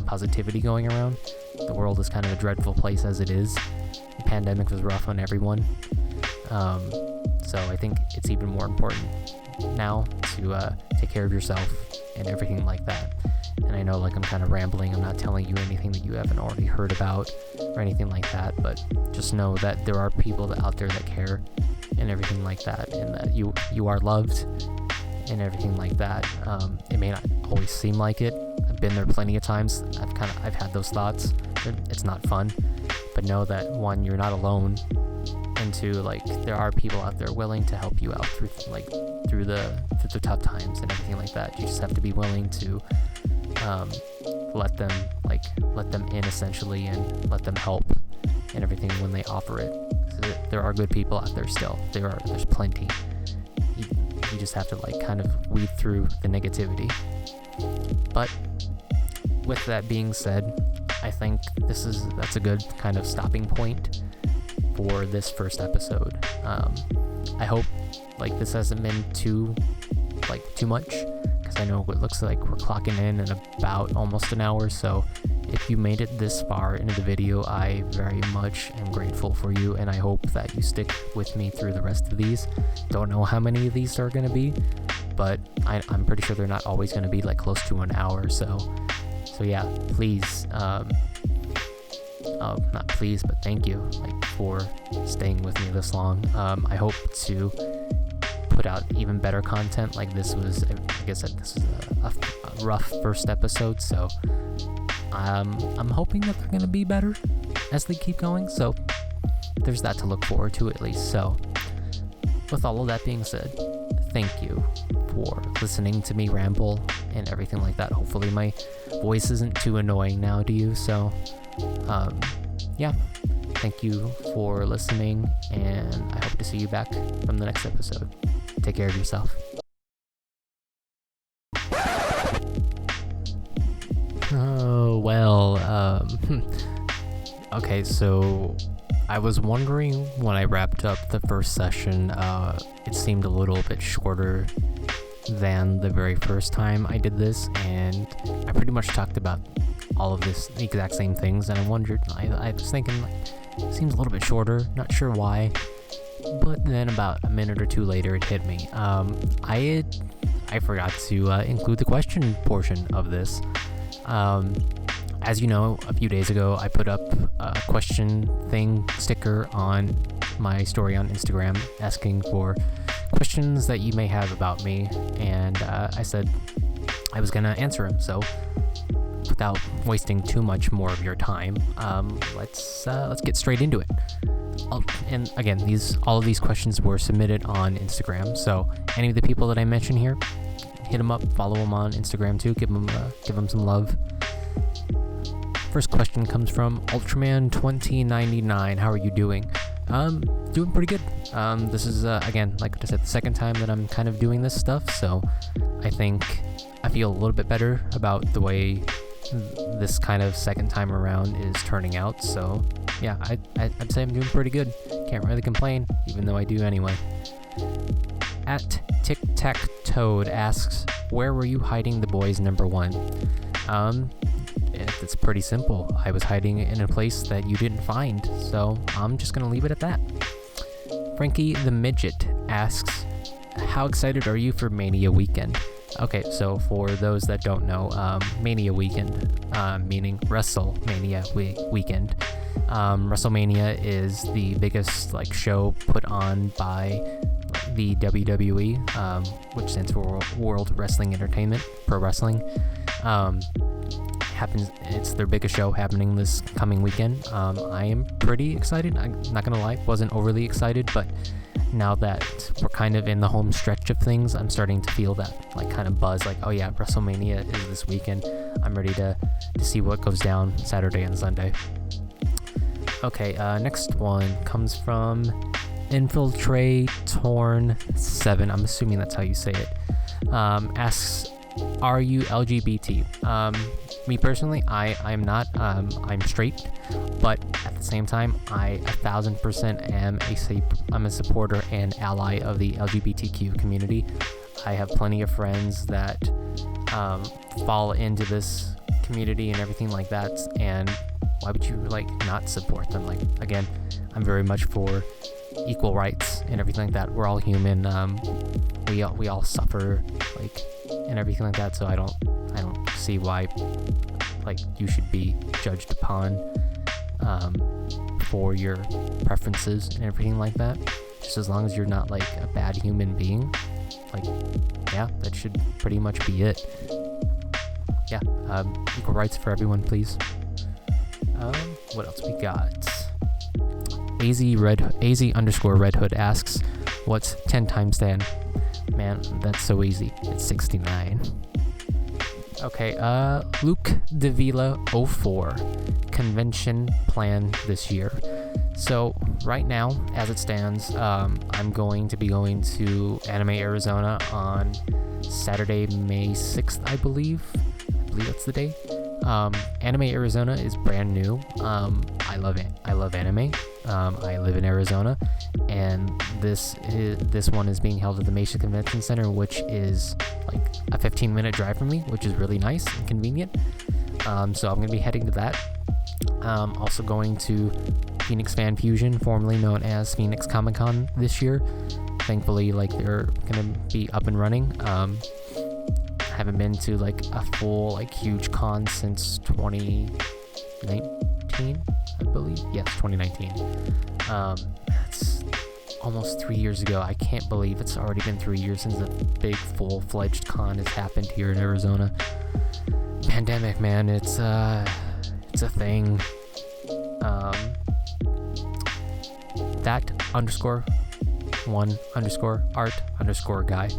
positivity going around. The world is kind of a dreadful place as it is. The pandemic was rough on everyone, so I think it's even more important now to take care of yourself and everything like that. And I know, like, I'm kind of rambling. I'm not telling you anything that you haven't already heard about or anything like that, but just know that there are people out there that care and everything like that, and that you are loved and everything like that. It may not always seem like it. I've been there plenty of times. I've had those thoughts. It's not fun, but know that, one, you're not alone, and two, like, there are people out there willing to help you out through the tough times and everything like that. You just have to be willing to let them in, essentially, and let them help and everything when they offer it. So there are good people out there still. There's plenty. You just have to like kind of weed through the negativity. But with that being said, I think that's a good kind of stopping point for this first episode. I hope like this hasn't been too much, because I know it looks like we're clocking in about almost an hour. So if you made it this far into the video, I very much am grateful for you, and I hope that you stick with me through the rest of these. Don't know how many of these are going to be, but I'm pretty sure they're not always going to be like close to an hour. So yeah, please, not please, but thank you, like, for staying with me this long. I hope to put out even better content. Like, this was, like I said, this is a rough first episode, so I'm hoping that they're going to be better as they keep going. So there's that to look forward to, at least. So with all of that being said, thank you for listening to me ramble and everything like that. Hopefully my voice isn't too annoying now to you. So yeah, thank you for listening, and I hope to see you back from the next episode. Take care of yourself. Oh, well, okay, so I was wondering, when I wrapped up the first session, it seemed a little bit shorter than the very first time I did this, and I pretty much talked about all of this, the exact same things, and I wondered, I was thinking, like, it seems a little bit shorter, not sure why, but then about a minute or two later, it hit me. I forgot to include the question portion of this. As you know, a few days ago, I put up a question thing sticker on my story on Instagram, asking for questions that you may have about me, and I said I was gonna answer them. So, without wasting too much more of your time, let's get straight into it. And again, all of these questions were submitted on Instagram. So, any of the people that I mention here, hit them up, follow them on Instagram too. Give them some love. First question comes from Ultraman2099. How are you doing? Doing pretty good. This is again, like I said, the second time that I'm kind of doing this stuff, so I think I feel a little bit better about the way this kind of second time around is turning out. So yeah, I'd say I'm doing pretty good. Can't really complain, even though I do anyway. At Tic Tac Toad asks, where were you hiding the boys #1? It's pretty simple. I was hiding in a place that you didn't find, so I'm just gonna leave it at that. Frankie the Midget asks, how excited are you for Mania Weekend? Okay, so for those that don't know, Mania Weekend, meaning WrestleMania Weekend. WrestleMania is the biggest show put on by the WWE, which stands for World Wrestling Entertainment, pro wrestling. It's their biggest show happening this coming weekend. I am pretty excited. I'm not gonna lie, wasn't overly excited, but now that we're kind of in the home stretch of things, I'm starting to feel that like kind of buzz, like, oh yeah, WrestleMania is this weekend. I'm ready to see what goes down Saturday and Sunday. Okay, next one comes from Infiltratorn7. I'm assuming that's how you say it. Asks, are you LGBT? Me personally, I'm not. I'm straight, but at the same time, I 1000% am I'm a supporter and ally of the LGBTQ community. I have plenty of friends that fall into this community and everything like that, and why would you like not support them? Like, again, I'm very much for equal rights and everything like that. We're all human. We all suffer, like, and everything like that. So I don't see why like you should be judged upon for your preferences and everything like that. Just as long as you're not like a bad human being, like, yeah, that should pretty much be it. Yeah, equal rights for everyone, please. What else we got? AZ_Red Hood asks, what's 10 times 10? Man, that's so easy. It's 69. Okay, Luke Davila 04. Convention plan this year. So right now, as it stands, I'm going to be going to Anime Arizona on Saturday, May 6th, I believe that's the day. Anime Arizona is brand new. I love anime. I live in Arizona, and this one is being held at the Mesa Convention Center, which is like a 15-minute drive from me, which is really nice and convenient. So I'm going to be heading to that. Also going to Phoenix Fan Fusion, formerly known as Phoenix Comic Con, this year. Thankfully, like, they're going to be up and running. Haven't been to like a full like huge con since 2019, I believe. Yes, 2019. That's almost 3 years ago. I can't believe it's already been 3 years since a big full-fledged con has happened here in Arizona. Pandemic, man, it's a thing. That_1_art_guy.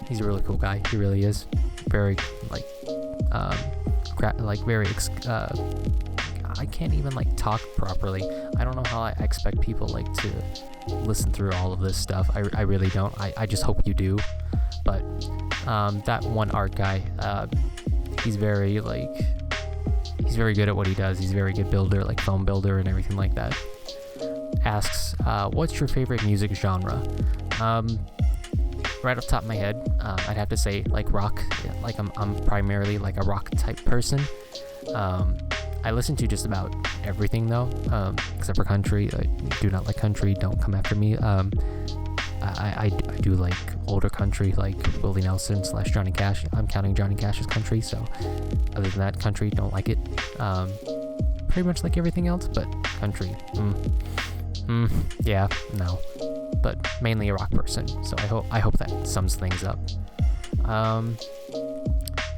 He's a really cool guy. He really is. Very like I can't even like talk properly. I don't know how I expect people like to listen through all of this stuff. I really don't. I just hope you do. But that one art guy, he's very good at what he does. He's a very good builder, like foam builder and everything like that. Asks, what's your favorite music genre? Right off the top of my head, I'd have to say like rock. Like I'm primarily like a rock type person. I listen to just about everything though, except for country. I do not like country. Don't come after me. I do like older country, like Willie Nelson / Johnny Cash. I'm counting Johnny Cash as country, so other than that, country, don't like it. Pretty much like everything else, but country, yeah, no. But mainly a rock person, so I hope that sums things up.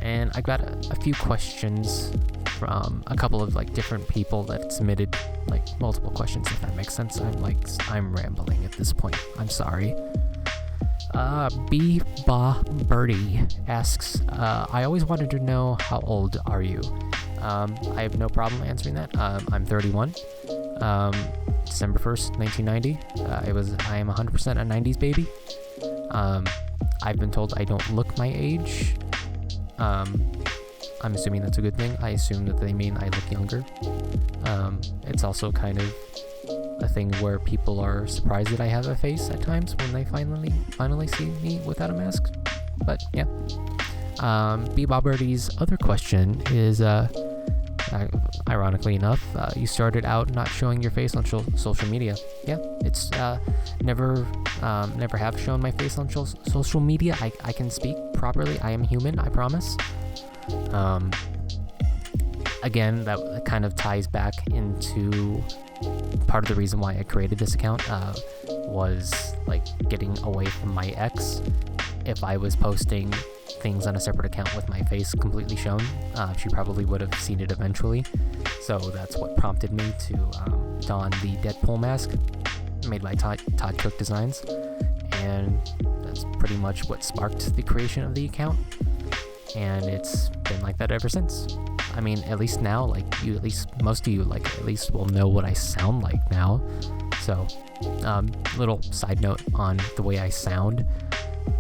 And I got a few questions from a couple of like different people that submitted like multiple questions, if that makes sense. I'm rambling at this point. I'm sorry. B-Ba Birdie asks, I always wanted to know, how old are you? I have no problem answering that. I'm 31. December 1st, 1990. I am 100% a 90s baby. I've been told I don't look my age. I'm assuming that's a good thing. I assume that they mean I look younger. It's also kind of a thing where people are surprised that I have a face at times when they finally see me without a mask. But yeah. B-Bob Birdie's other question is, ironically enough, you started out not showing your face on social media. Yeah, it's never have shown my face on social media. I can speak properly. I am human, I promise. Again, that kind of ties back into part of the reason why I created this account, was like getting away from my ex. If I was posting things on a separate account with my face completely shown, she probably would have seen it eventually. So that's what prompted me to don the Deadpool mask. made by Todd Cook Designs, and that's pretty much what sparked the creation of the account, and it's been like that ever since. I mean, at least now, like, most of you, like, at least will know what I sound like now. So, little side note on the way I sound.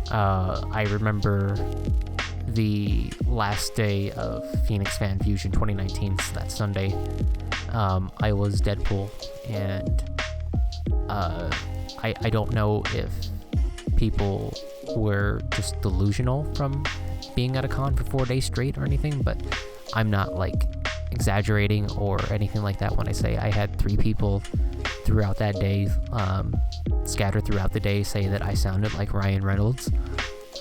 I remember the last day of Phoenix Fan Fusion 2019, so that Sunday, I was Deadpool, and I don't know if people were just delusional from being at a con for 4 days straight or anything, but I'm not, like, exaggerating or anything like that when I say I had 3 people throughout that day, scattered throughout the day, say that I sounded like Ryan Reynolds.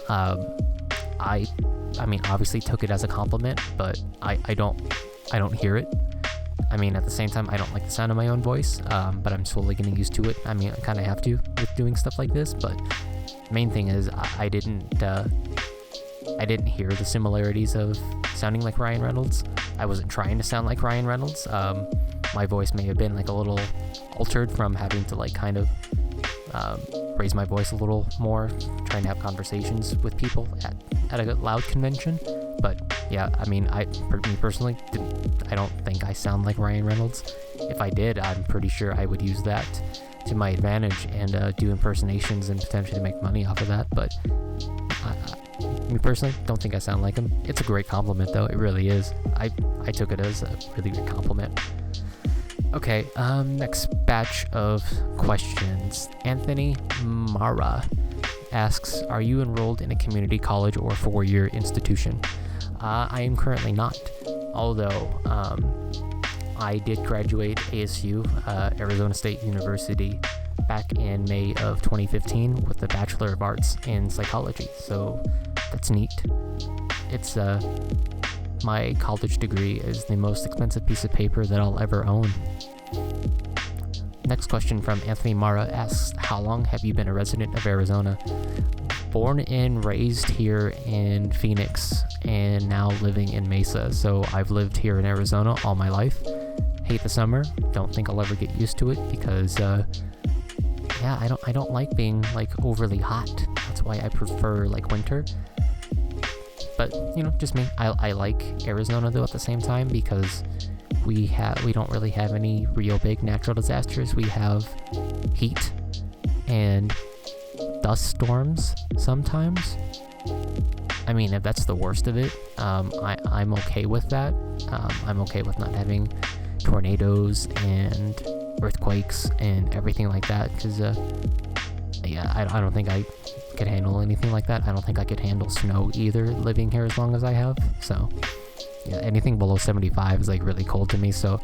I mean, obviously took it as a compliment, but I don't hear it. I mean, at the same time, I don't like the sound of my own voice, but I'm slowly getting used to it. I mean, I kind of have to with doing stuff like this, but main thing is I didn't hear the similarities of sounding like Ryan Reynolds. I wasn't trying to sound like Ryan Reynolds. My voice may have been like a little altered from having to like kind of raise my voice a little more, trying to have conversations with people at a loud convention. But yeah, I mean, me personally, I don't think I sound like Ryan Reynolds. If I did, I'm pretty sure I would use that to my advantage and do impersonations and potentially make money off of that. But me personally, don't think I sound like him. It's a great compliment, though. It really is. I took it as a really good compliment. Okay, next batch of questions. Anthony Mara asks, are you enrolled in a community college or 4-year institution? I am currently not, although I did graduate ASU, Arizona State University, back in May of 2015 with a Bachelor of Arts in Psychology, so that's neat. It's my college degree is the most expensive piece of paper that I'll ever own. Next question from Anthony Mara asks, how long have you been a resident of Arizona? Born and raised here in Phoenix and now living in Mesa, so I've lived here in Arizona all my life. Hate the summer, don't think I'll ever get used to it because yeah, I don't like being like overly hot. That's why I prefer like winter. But you know, just me. I like Arizona though at the same time because we don't really have any real big natural disasters. We have heat and dust storms sometimes. I mean, if that's the worst of it, I'm okay with that. I'm okay with not having tornadoes and earthquakes and everything like that because yeah, I don't think I could handle anything like that. I don't think I could handle snow either, living here as long as I have. So yeah, anything below 75 is like really cold to me. So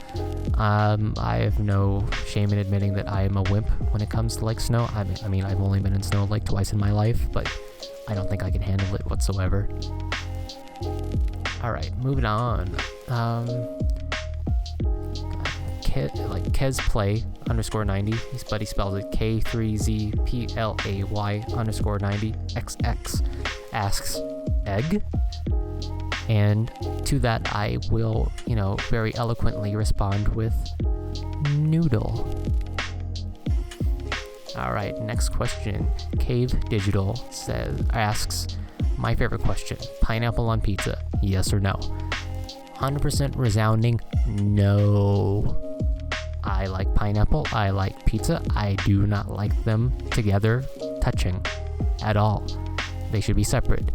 I have no shame in admitting that I am a wimp when it comes to like snow. I mean, I've only been in snow like twice in my life, but I don't think I can handle it whatsoever. All right, moving on. Kezplay _90, but he spells it K3ZPLAY _90 XX asks egg, and to that I will, very eloquently respond with noodle. All right, next question. Cave Digital asks, my favorite question: pineapple on pizza, yes or no? 100% resounding no. I like pineapple, I like pizza, I do not like them together, touching, at all. They should be separate.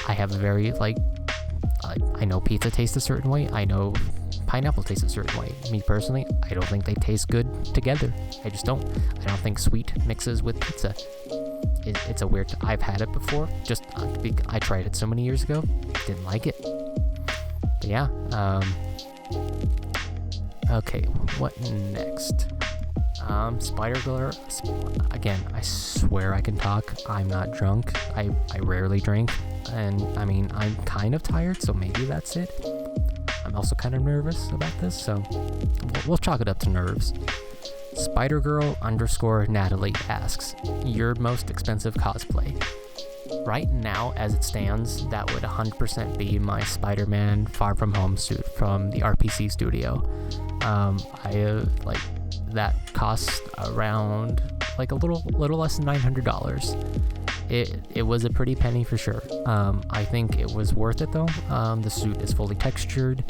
I have a very, I know pizza tastes a certain way, I know pineapple tastes a certain way. Me personally, I don't think they taste good together. I just don't. I don't think sweet mixes with pizza. It's a weird, I've had it before, I tried it so many years ago, didn't like it. But yeah, okay, what next? Spider-Girl, again, I swear I can talk. I'm not drunk. I rarely drink, and I mean, I'm kind of tired, so maybe that's it. I'm also kind of nervous about this, so we'll chalk it up to nerves. Spider-Girl _Natalie asks, your most expensive cosplay? Right now, as it stands, that would 100% be my Spider-Man Far From Home suit from the RPC studio. I that cost around like a little less than $900. It was a pretty penny for sure. I think it was worth it though. The suit is fully textured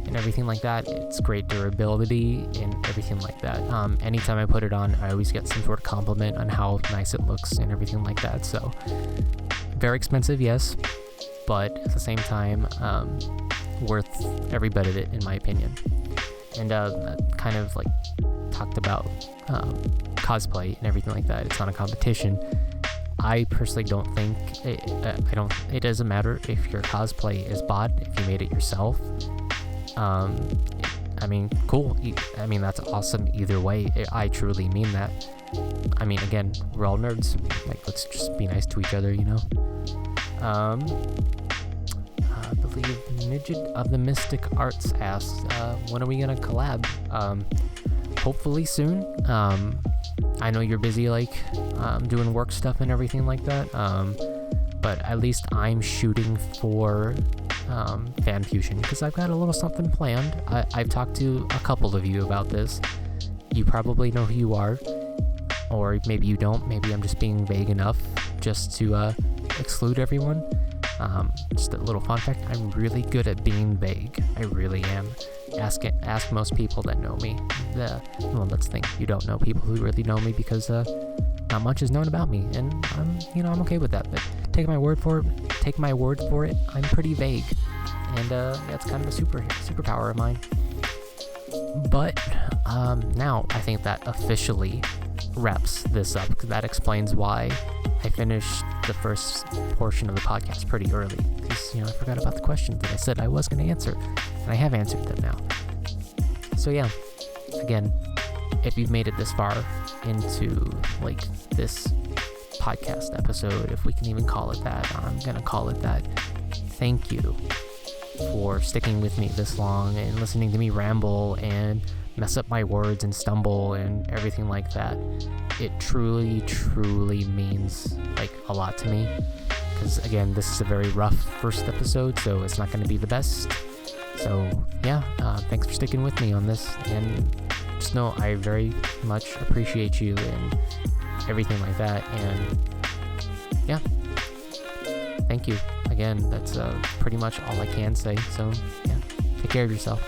and everything like that. It's great durability and everything like that. Anytime I put it on, I always get some sort of compliment on how nice it looks and everything like that. So very expensive, yes, but at the same time, worth every bit of it in my opinion. And kind of like talked about cosplay and everything like that. It's not a competition. I personally don't think it doesn't matter if your cosplay is bought, if you made it yourself. I mean, cool. I mean, that's awesome either way. I truly mean that. I mean, again, we're all nerds. Like, let's just be nice to each other, you know? I believe Midget of the Mystic Arts asks, when are we gonna collab? Hopefully soon. I know you're busy, like, doing work stuff and everything like that, but at least I'm shooting for Fan Fusion, because I've got a little something planned. I've talked to a couple of you about this. You probably know who you are, or maybe you don't. Maybe I'm just being vague enough just to exclude everyone. Just a little fun fact, I'm really good at being vague. I really am. Ask most people that know me. Well, let's think. You don't know people who really know me, because not much is known about me, and I'm okay with that. But take my word for it. I'm pretty vague, and that's kind of a superpower of mine. But now I think that officially wraps this up, because that explains why I finished the first portion of the podcast pretty early, because I forgot about the questions that I said I was going to answer, and I have answered them now. So yeah, again, if you've made it this far into like this podcast episode, if we can even call it that, I'm gonna call it that. Thank you for sticking with me this long and listening to me ramble and mess up my words and stumble and everything like that. It truly means like a lot to me, because again, this is a very rough first episode, so it's not going to be the best. So yeah, thanks for sticking with me on this, and just know I very much appreciate you and everything like that. And yeah, thank you again. That's pretty much all I can say. So yeah, take care of yourself.